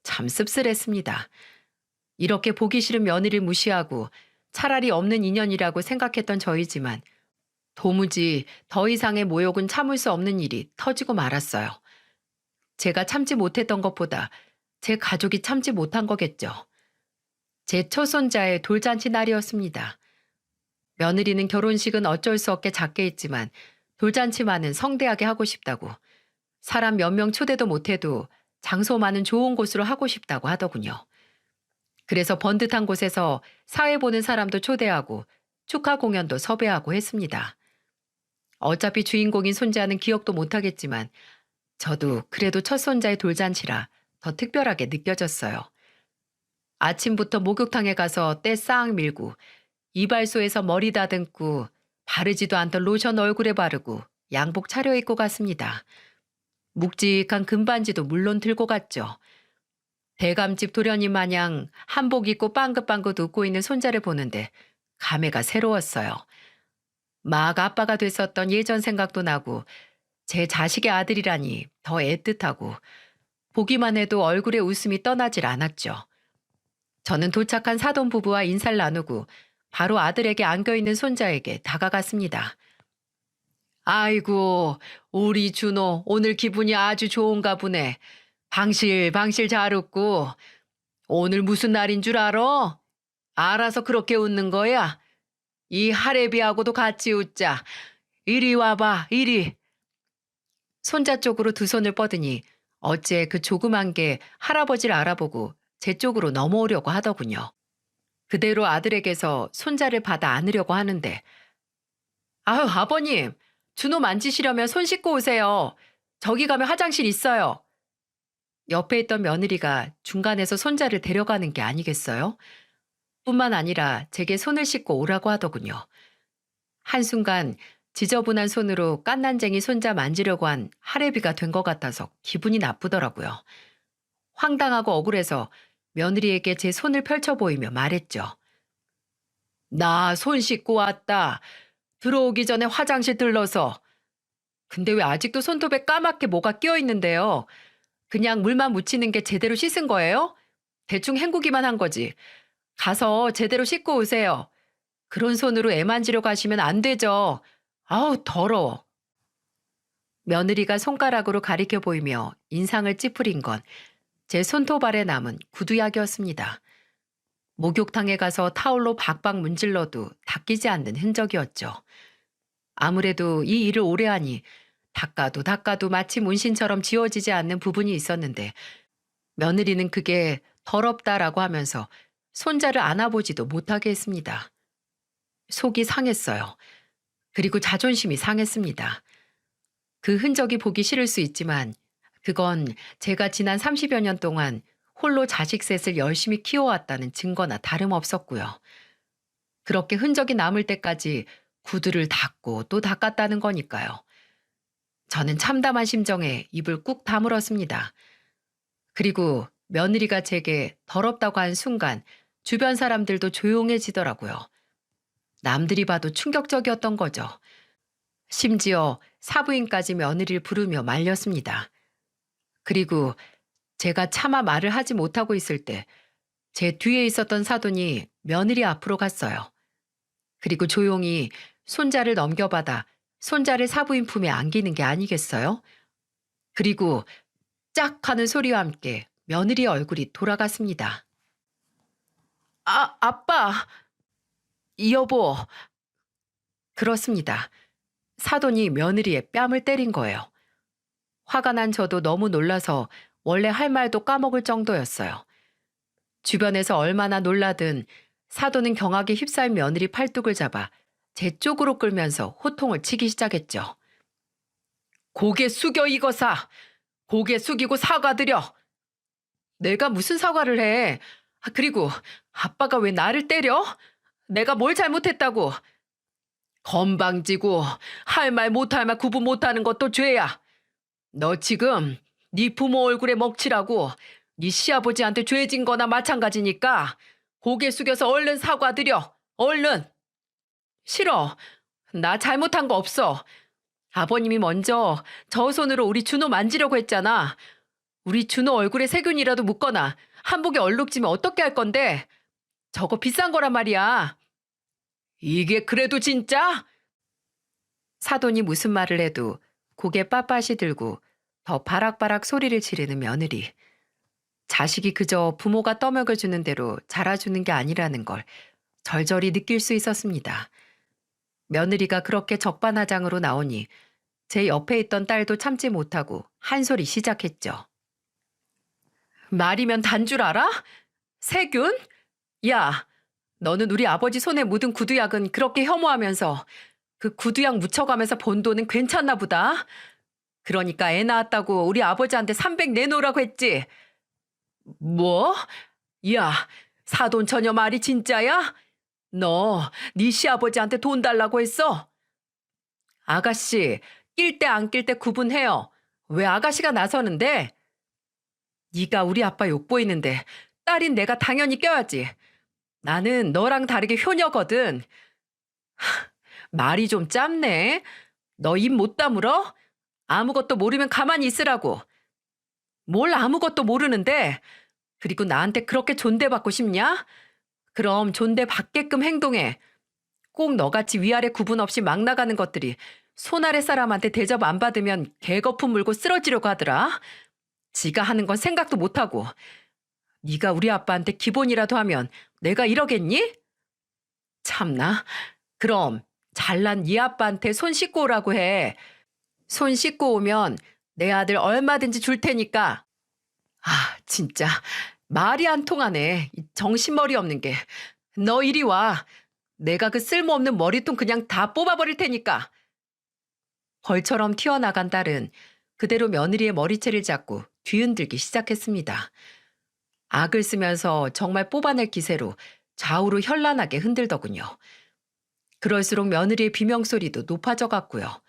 참 씁쓸했습니다. 이렇게 보기 싫은 며느리를 무시하고 차라리 없는 인연이라고 생각했던 저이지만 도무지 더 이상의 모욕은 참을 수 없는 일이 터지고 말았어요. 제가 참지 못했던 것보다 제 가족이 참지 못한 거겠죠. 제 첫손자의 돌잔치 날이었습니다. 며느리는 결혼식은 어쩔 수 없게 작게 했지만 돌잔치만은 성대하게 하고 싶다고, 사람 몇 명 초대도 못해도 장소만은 좋은 곳으로 하고 싶다고 하더군요. 그래서 번듯한 곳에서 사회 보는 사람도 초대하고 축하 공연도 섭외하고 했습니다. 어차피 주인공인 손자는 기억도 못하겠지만 저도 그래도 첫 손자의 돌잔치라 더 특별하게 느껴졌어요. 아침부터 목욕탕에 가서 때 싹 밀고 이발소에서 머리 다듬고 바르지도 않던 로션 얼굴에 바르고 양복 차려입고 갔습니다. 묵직한 금반지도 물론 들고 갔죠. 대감집 도련님 마냥 한복 입고 빵긋빵긋 웃고 있는 손자를 보는데 감회가 새로웠어요. 막 아빠가 됐었던 예전 생각도 나고 제 자식의 아들이라니 더 애틋하고 보기만 해도 얼굴에 웃음이 떠나질 않았죠. 저는 도착한 사돈 부부와 인사를 나누고 바로 아들에게 안겨있는 손자에게 다가갔습니다. 아이고, 우리 준호 오늘 기분이 아주 좋은가 보네. 방실방실 잘 웃고. 오늘 무슨 날인 줄 알아? 알아서 그렇게 웃는 거야? 이 할애비하고도 같이 웃자. 이리 와봐, 이리. 손자 쪽으로 두 손을 뻗으니 어째 그 조그만 게 할아버지를 알아보고 제 쪽으로 넘어오려고 하더군요. 그대로 아들에게서 손자를 받아 안으려고 하는데, 아유, 아버님, 준호 만지시려면 손 씻고 오세요. 저기 가면 화장실 있어요. 옆에 있던 며느리가 중간에서 손자를 데려가는 게 아니겠어요? 뿐만 아니라 제게 손을 씻고 오라고 하더군요. 한순간 지저분한 손으로 깐난쟁이 손자 만지려고 한 할애비가 된 것 같아서 기분이 나쁘더라고요. 황당하고 억울해서 며느리에게 제 손을 펼쳐 보이며 말했죠. 나 손 씻고 왔다. 들어오기 전에 화장실 들러서. 근데 왜 아직도 손톱에 까맣게 뭐가 끼어 있는데요? 그냥 물만 묻히는 게 제대로 씻은 거예요? 대충 헹구기만 한 거지. 가서 제대로 씻고 오세요. 그런 손으로 애 만지러 가시면 안 되죠. 아우, 더러워. 며느리가 손가락으로 가리켜 보이며 인상을 찌푸린 건 제 손톱 아래 남은 구두약이었습니다. 목욕탕에 가서 타올로 박박 문질러도 닦이지 않는 흔적이었죠. 아무래도 이 일을 오래 하니 닦아도 마치 문신처럼 지워지지 않는 부분이 있었는데 며느리는 그게 더럽다라고 하면서 손자를 안아보지도 못하게 했습니다. 속이 상했어요. 그리고 자존심이 상했습니다. 그 흔적이 보기 싫을 수 있지만 그건 제가 지난 30여 년 동안 홀로 자식 셋을 열심히 키워왔다는 증거나 다름없었고요. 그렇게 흔적이 남을 때까지 구두를 닦고 또 닦았다는 거니까요. 저는 참담한 심정에 입을 꾹 다물었습니다. 그리고 며느리가 제게 더럽다고 한 순간 주변 사람들도 조용해지더라고요. 남들이 봐도 충격적이었던 거죠. 심지어 사부인까지 며느리를 부르며 말렸습니다. 그리고 제가 차마 말을 하지 못하고 있을 때 제 뒤에 있었던 사돈이 며느리 앞으로 갔어요. 그리고 조용히 손자를 넘겨받아 손자를 사부인 품에 안기는 게 아니겠어요? 그리고 짝 하는 소리와 함께 며느리 얼굴이 돌아갔습니다. 아, 아빠! 여보! 그렇습니다. 사돈이 며느리의 뺨을 때린 거예요. 화가 난 저도 너무 놀라서 원래 할 말도 까먹을 정도였어요. 주변에서 얼마나 놀라든 사돈은 경악에 휩싸인 며느리 팔뚝을 잡아 제 쪽으로 끌면서 호통을 치기 시작했죠. 고개 숙여 이거사! 고개 숙이고 사과드려! 내가 무슨 사과를 해? 그리고 아빠가 왜 나를 때려? 내가 뭘 잘못했다고? 건방지고 할 말 못할 말 구분 못하는 것도 죄야. 너 지금 네 부모 얼굴에 먹칠하고 네 시아버지한테 죄진 거나 마찬가지니까 고개 숙여서 얼른 사과드려. 얼른. 싫어. 나 잘못한 거 없어. 아버님이 먼저 저 손으로 우리 준호 만지려고 했잖아. 우리 준호 얼굴에 세균이라도 묻거나 한복에 얼룩지면 어떻게 할 건데? 저거 비싼 거란 말이야. 이게 그래도 진짜? 사돈이 무슨 말을 해도 고개 빳빳이 들고 더 바락바락 소리를 지르는 며느리. 자식이 그저 부모가 떠먹여주는 대로 자라주는 게 아니라는 걸 절절히 느낄 수 있었습니다. 며느리가 그렇게 적반하장으로 나오니 제 옆에 있던 딸도 참지 못하고 한 소리 시작했죠. 말이면 단 줄 알아? 세균? 야, 너는 우리 아버지 손에 묻은 구두약은 그렇게 혐오하면서 그 구두약 묻혀가면서 번 돈은 괜찮나 보다. 그러니까 애 낳았다고 우리 아버지한테 300 내놓으라고 했지. 뭐? 야, 사돈 처녀 말이 진짜야? 너, 네 시아버지한테 돈 달라고 했어? 아가씨, 낄 때 안 낄 때 구분해요. 왜 아가씨가 나서는데? 네가 우리 아빠 욕보이는데 딸인 내가 당연히 껴야지. 나는 너랑 다르게 효녀거든. 말이 좀 짧네. 너 입 못 다물어? 아무것도 모르면 가만히 있으라고. 뭘 아무것도 모르는데? 그리고 나한테 그렇게 존대받고 싶냐? 그럼 존대받게끔 행동해. 꼭 너같이 위아래 구분 없이 막 나가는 것들이 손 아래 사람한테 대접 안 받으면 개거품 물고 쓰러지려고 하더라. 지가 하는 건 생각도 못하고. 네가 우리 아빠한테 기본이라도 하면 내가 이러겠니? 참나. 그럼 잘난 네 아빠한테 손 씻고 오라고 해. 손 씻고 오면 내 아들 얼마든지 줄 테니까. 아, 진짜 말이 안 통하네. 이 정신머리 없는 게. 너 이리 와. 내가 그 쓸모없는 머리통 그냥 다 뽑아버릴 테니까. 벌처럼 튀어나간 딸은 그대로 며느리의 머리채를 잡고 뒤흔들기 시작했습니다. 악을 쓰면서 정말 뽑아낼 기세로 좌우로 현란하게 흔들더군요. 그럴수록 며느리의 비명소리도 높아져 갔고요.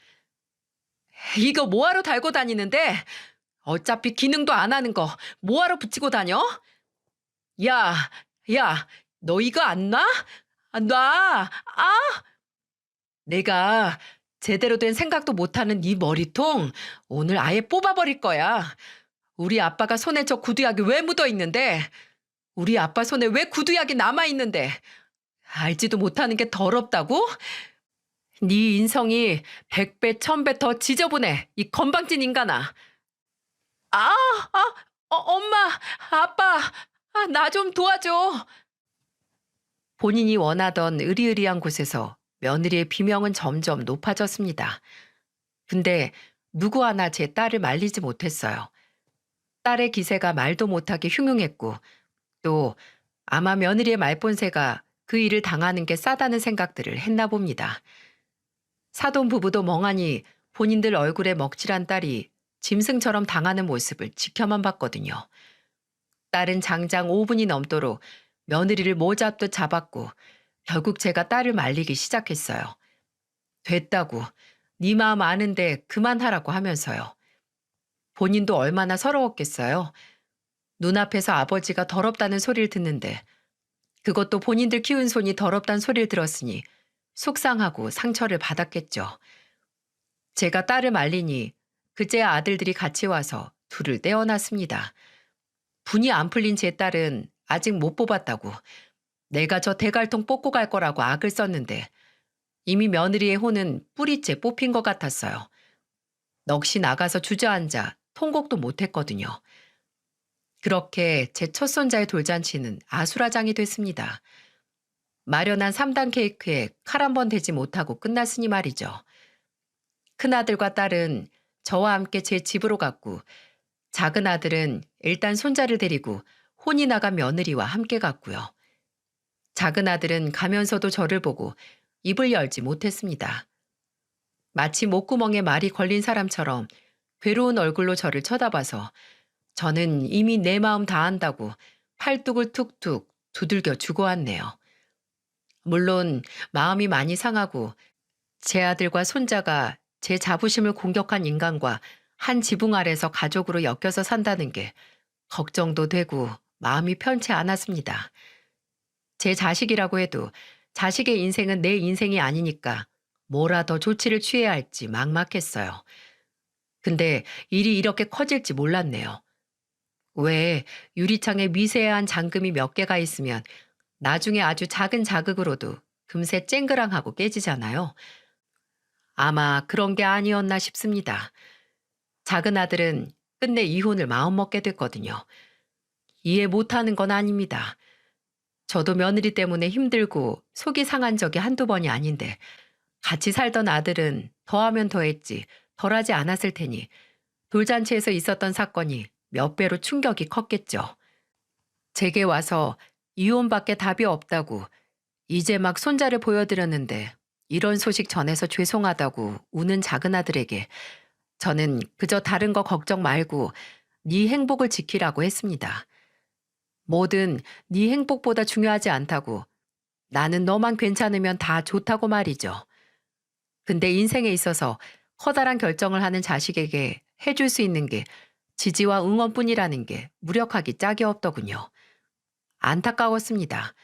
이거 뭐하러 달고 다니는데? 어차피 기능도 안 하는 거 뭐하러 붙이고 다녀? 야, 야, 너 이거 안 놔? 안 놔! 아! 내가 제대로 된 생각도 못하는 네 머리통 오늘 아예 뽑아버릴 거야. 우리 아빠가 손에 저 구두약이 왜 묻어 있는데? 우리 아빠 손에 왜 구두약이 남아 있는데? 알지도 못하는 게 더럽다고? 네 인성이 100배, 1000배 더 지저분해. 이 건방진 인간아. 아, 엄마, 아빠, 나 좀 도와줘. 본인이 원하던 으리으리한 곳에서 며느리의 비명은 점점 높아졌습니다. 근데 누구 하나 제 딸을 말리지 못했어요. 딸의 기세가 말도 못하게 흉흉했고 또 아마 며느리의 말본세가 그 일을 당하는 게 싸다는 생각들을 했나 봅니다. 사돈 부부도 멍하니 본인들 얼굴에 먹칠한 딸이 짐승처럼 당하는 모습을 지켜만 봤거든요. 딸은 장장 5분이 넘도록 며느리를 모잡듯 잡았고 결국 제가 딸을 말리기 시작했어요. 됐다고. 네 마음 아는데 그만하라고 하면서요. 본인도 얼마나 서러웠겠어요. 눈앞에서 아버지가 더럽다는 소리를 듣는데 그것도 본인들 키운 손이 더럽다는 소리를 들었으니 속상하고 상처를 받았겠죠. 제가 딸을 말리니 그제 아들들이 같이 와서 둘을 떼어놨습니다. 분이 안 풀린 제 딸은 아직 못 뽑았다고 내가 저 대갈통 뽑고 갈 거라고 악을 썼는데 이미 며느리의 혼은 뿌리째 뽑힌 것 같았어요. 넋이 나가서 주저앉아 통곡도 못했거든요. 그렇게 제 첫 손자의 돌잔치는 아수라장이 됐습니다. 마련한 3단 케이크에 칼 한 번 대지 못하고 끝났으니 말이죠. 큰아들과 딸은 저와 함께 제 집으로 갔고 작은 아들은 일단 손자를 데리고 혼이 나간 며느리와 함께 갔고요. 작은 아들은 가면서도 저를 보고 입을 열지 못했습니다. 마치 목구멍에 말이 걸린 사람처럼 괴로운 얼굴로 저를 쳐다봐서 저는 이미 내 마음 다 안다고 팔뚝을 툭툭 두들겨 주고 왔네요. 물론 마음이 많이 상하고 제 아들과 손자가 제 자부심을 공격한 인간과 한 지붕 아래서 가족으로 엮여서 산다는 게 걱정도 되고 마음이 편치 않았습니다. 제 자식이라고 해도 자식의 인생은 내 인생이 아니니까 뭐라 더 조치를 취해야 할지 막막했어요. 근데 일이 이렇게 커질지 몰랐네요. 왜 유리창에 미세한 잠금이 몇 개가 있으면 나중에 아주 작은 자극으로도 금세 쨍그랑하고 깨지잖아요. 아마 그런 게 아니었나 싶습니다. 작은 아들은 끝내 이혼을 마음먹게 됐거든요. 이해 못하는 건 아닙니다. 저도 며느리 때문에 힘들고 속이 상한 적이 한두 번이 아닌데 같이 살던 아들은 더하면 더했지 덜하지 않았을 테니 돌잔치에서 있었던 사건이 몇 배로 충격이 컸겠죠. 제게 와서 이혼밖에 답이 없다고 이제 막 손자를 보여드렸는데 이런 소식 전해서 죄송하다고 우는 작은 아들에게 저는 그저 다른 거 걱정 말고 네 행복을 지키라고 했습니다. 뭐든 네 행복보다 중요하지 않다고 나는 너만 괜찮으면 다 좋다고 말이죠. 근데 인생에 있어서 커다란 결정을 하는 자식에게 해줄 수 있는 게 지지와 응원뿐이라는 게 무력하기 짝이 없더군요. 안타까웠습니다.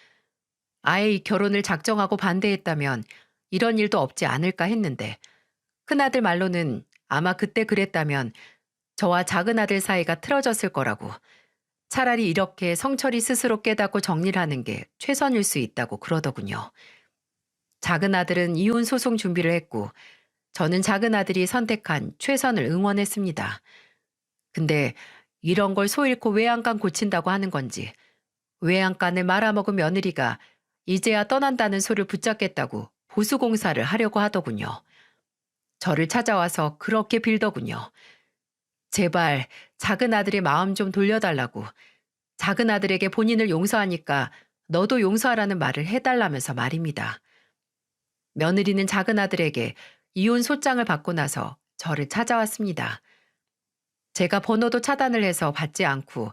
아예 이 결혼을 작정하고 반대했다면 이런 일도 없지 않을까 했는데 큰아들 말로는 아마 그때 그랬다면 저와 작은 아들 사이가 틀어졌을 거라고 차라리 이렇게 성철이 스스로 깨닫고 정리를 하는 게 최선일 수 있다고 그러더군요. 작은 아들은 이혼 소송 준비를 했고 저는 작은 아들이 선택한 최선을 응원했습니다. 근데 이런 걸 소 잃고 외양간 고친다고 하는 건지 외양간을 말아먹은 며느리가 이제야 떠난다는 소를 붙잡겠다고 보수공사를 하려고 하더군요. 저를 찾아와서 그렇게 빌더군요. 제발 작은 아들의 마음 좀 돌려달라고 작은 아들에게 본인을 용서하니까 너도 용서하라는 말을 해달라면서 말입니다. 며느리는 작은 아들에게 이혼 소장을 받고 나서 저를 찾아왔습니다. 제가 번호도 차단을 해서 받지 않고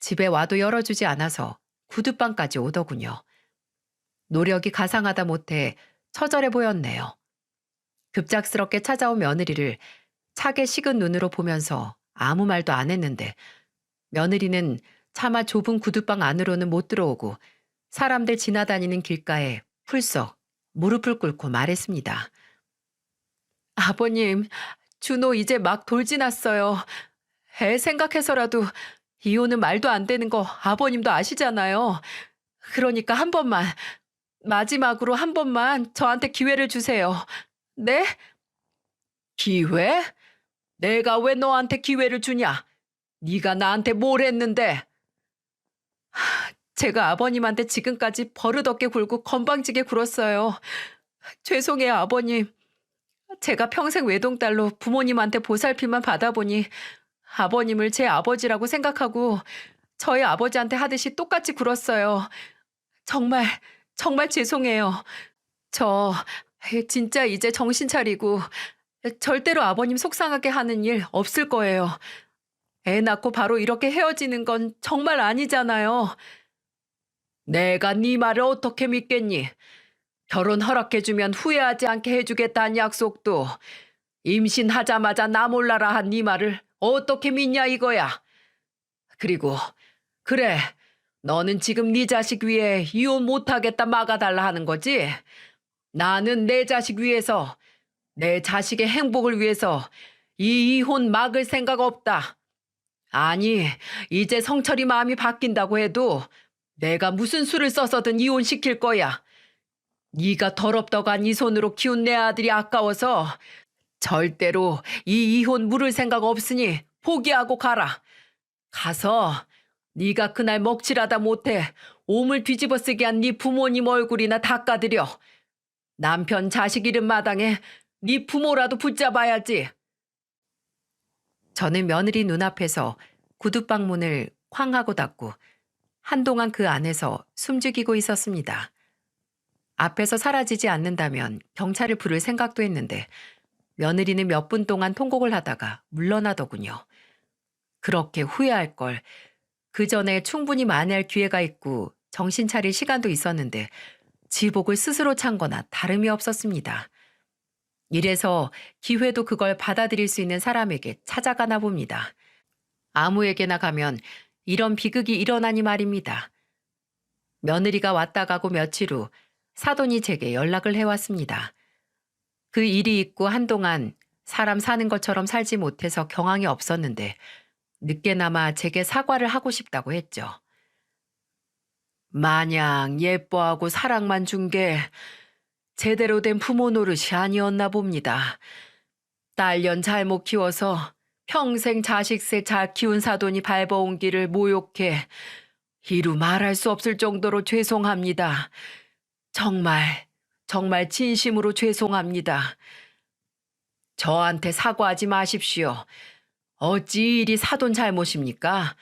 집에 와도 열어주지 않아서 구두방까지 오더군요. 노력이 가상하다 못해 처절해 보였네요. 급작스럽게 찾아온 며느리를 차게 식은 눈으로 보면서 아무 말도 안 했는데 며느리는 차마 좁은 구두방 안으로는 못 들어오고 사람들 지나다니는 길가에 풀썩 무릎을 꿇고 말했습니다. 아버님, 준호 이제 막 돌지났어요. 애 생각해서라도 이혼은 말도 안 되는 거 아버님도 아시잖아요. 그러니까 한 번만, 마지막으로 한 번만 저한테 기회를 주세요. 네? 기회? 내가 왜 너한테 기회를 주냐? 네가 나한테 뭘 했는데? 제가 아버님한테 지금까지 버릇없게 굴고 건방지게 굴었어요. 죄송해요, 아버님. 제가 평생 외동딸로 부모님한테 보살핌만 받아보니 아버님을 제 아버지라고 생각하고 저희 아버지한테 하듯이 똑같이 굴었어요. 정말, 정말 죄송해요. 저 진짜 이제 정신 차리고 절대로 아버님 속상하게 하는 일 없을 거예요. 애 낳고 바로 이렇게 헤어지는 건 정말 아니잖아요. 내가 네 말을 어떻게 믿겠니? 결혼 허락해주면 후회하지 않게 해주겠다는 약속도 임신하자마자 나 몰라라 한 네 말을 어떻게 믿냐 이거야. 그리고 그래, 너는 지금 네 자식 위해 이혼 못하겠다 막아달라 하는 거지? 나는 내 자식 위해서, 내 자식의 행복을 위해서 이 이혼 막을 생각 없다. 아니, 이제 성철이 마음이 바뀐다고 해도 내가 무슨 수를 써서든 이혼시킬 거야. 네가 더럽더간 이 손으로 키운 내 아들이 아까워서 절대로 이 이혼 물을 생각 없으니 포기하고 가라. 가서 네가 그날 먹칠하다 못해 오물 뒤집어 쓰게 한 네 부모님 얼굴이나 닦아드려. 남편 자식 잃은 마당에 네 부모라도 붙잡아야지. 저는 며느리 눈앞에서 구두방 문을 쾅 하고 닫고 한동안 그 안에서 숨죽이고 있었습니다. 앞에서 사라지지 않는다면 경찰을 부를 생각도 했는데 며느리는 몇 분 동안 통곡을 하다가 물러나더군요. 그렇게 후회할 걸. 그 전에 충분히 만회할 기회가 있고 정신 차릴 시간도 있었는데 지복을 스스로 찬 거나 다름이 없었습니다. 이래서 기회도 그걸 받아들일 수 있는 사람에게 찾아가나 봅니다. 아무에게나 가면 이런 비극이 일어나니 말입니다. 며느리가 왔다 가고 며칠 후 사돈이 제게 연락을 해왔습니다. 그 일이 있고 한동안 사람 사는 것처럼 살지 못해서 경황이 없었는데 늦게나마 제게 사과를 하고 싶다고 했죠. 마냥 예뻐하고 사랑만 준 게 제대로 된 부모 노릇이 아니었나 봅니다. 딸년 잘못 키워서 평생 자식새 잘 키운 사돈이 밟아온 길을 모욕해 이루 말할 수 없을 정도로 죄송합니다. 정말, 정말 진심으로 죄송합니다. 저한테 사과하지 마십시오. 어찌 이리 사돈 잘못입니까?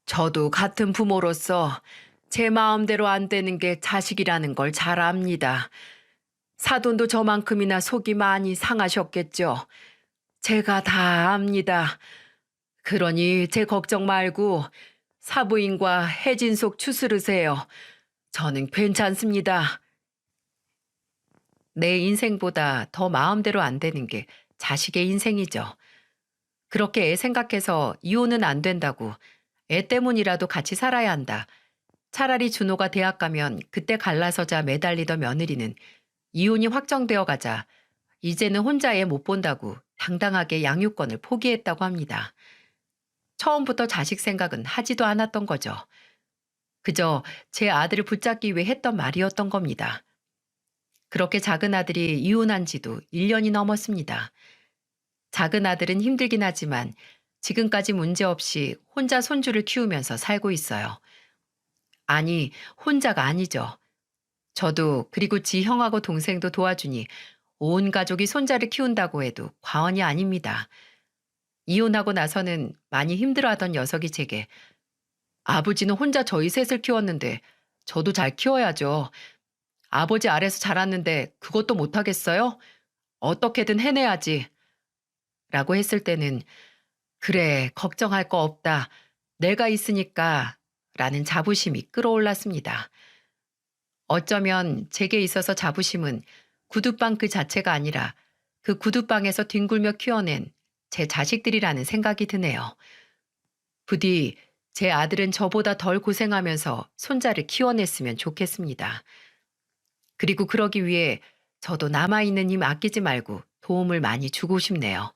저도 같은 부모로서 제 마음대로 안 되는 게 자식이라는 걸 잘 압니다. 사돈도 저만큼이나 속이 많이 상하셨겠죠. 제가 다 압니다. 그러니 제 걱정 말고 사부인과 해진속 추스르세요. 저는 괜찮습니다. 내 인생보다 더 마음대로 안 되는 게 자식의 인생이죠. 그렇게 애 생각해서 이혼은 안 된다고, 애 때문이라도 같이 살아야 한다. 차라리 준호가 대학 가면 그때 갈라서자 매달리던 며느리는 이혼이 확정되어 가자 이제는 혼자 애 못 본다고 당당하게 양육권을 포기했다고 합니다. 처음부터 자식 생각은 하지도 않았던 거죠. 그저 제 아들을 붙잡기 위해 했던 말이었던 겁니다. 그렇게 작은 아들이 이혼한 지도 1년이 넘었습니다. 작은 아들은 힘들긴 하지만 지금까지 문제없이 혼자 손주를 키우면서 살고 있어요. 아니, 혼자가 아니죠. 저도 그리고 지 형하고 동생도 도와주니 온 가족이 손자를 키운다고 해도 과언이 아닙니다. 이혼하고 나서는 많이 힘들어하던 녀석이 제게 아버지는 혼자 저희 셋을 키웠는데 저도 잘 키워야죠. 아버지 아래서 자랐는데 그것도 못하겠어요? 어떻게든 해내야지. 라고 했을 때는 그래, 걱정할 거 없다. 내가 있으니까 라는 자부심이 끌어올랐습니다. 어쩌면 제게 있어서 자부심은 구두방 그 자체가 아니라 그 구두방에서 뒹굴며 키워낸 제 자식들이라는 생각이 드네요. 부디 제 아들은 저보다 덜 고생하면서 손자를 키워냈으면 좋겠습니다. 그리고 그러기 위해 저도 남아있는 힘 아끼지 말고 도움을 많이 주고 싶네요.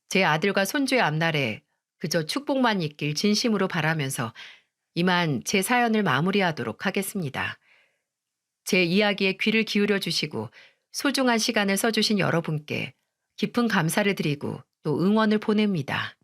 제 아들과 손주의 앞날에 그저 축복만 있길 진심으로 바라면서 이만 제 사연을 마무리하도록 하겠습니다. 제 이야기에 귀를 기울여 주시고 소중한 시간을 써주신 여러분께 깊은 감사를 드리고 또 응원을 보냅니다.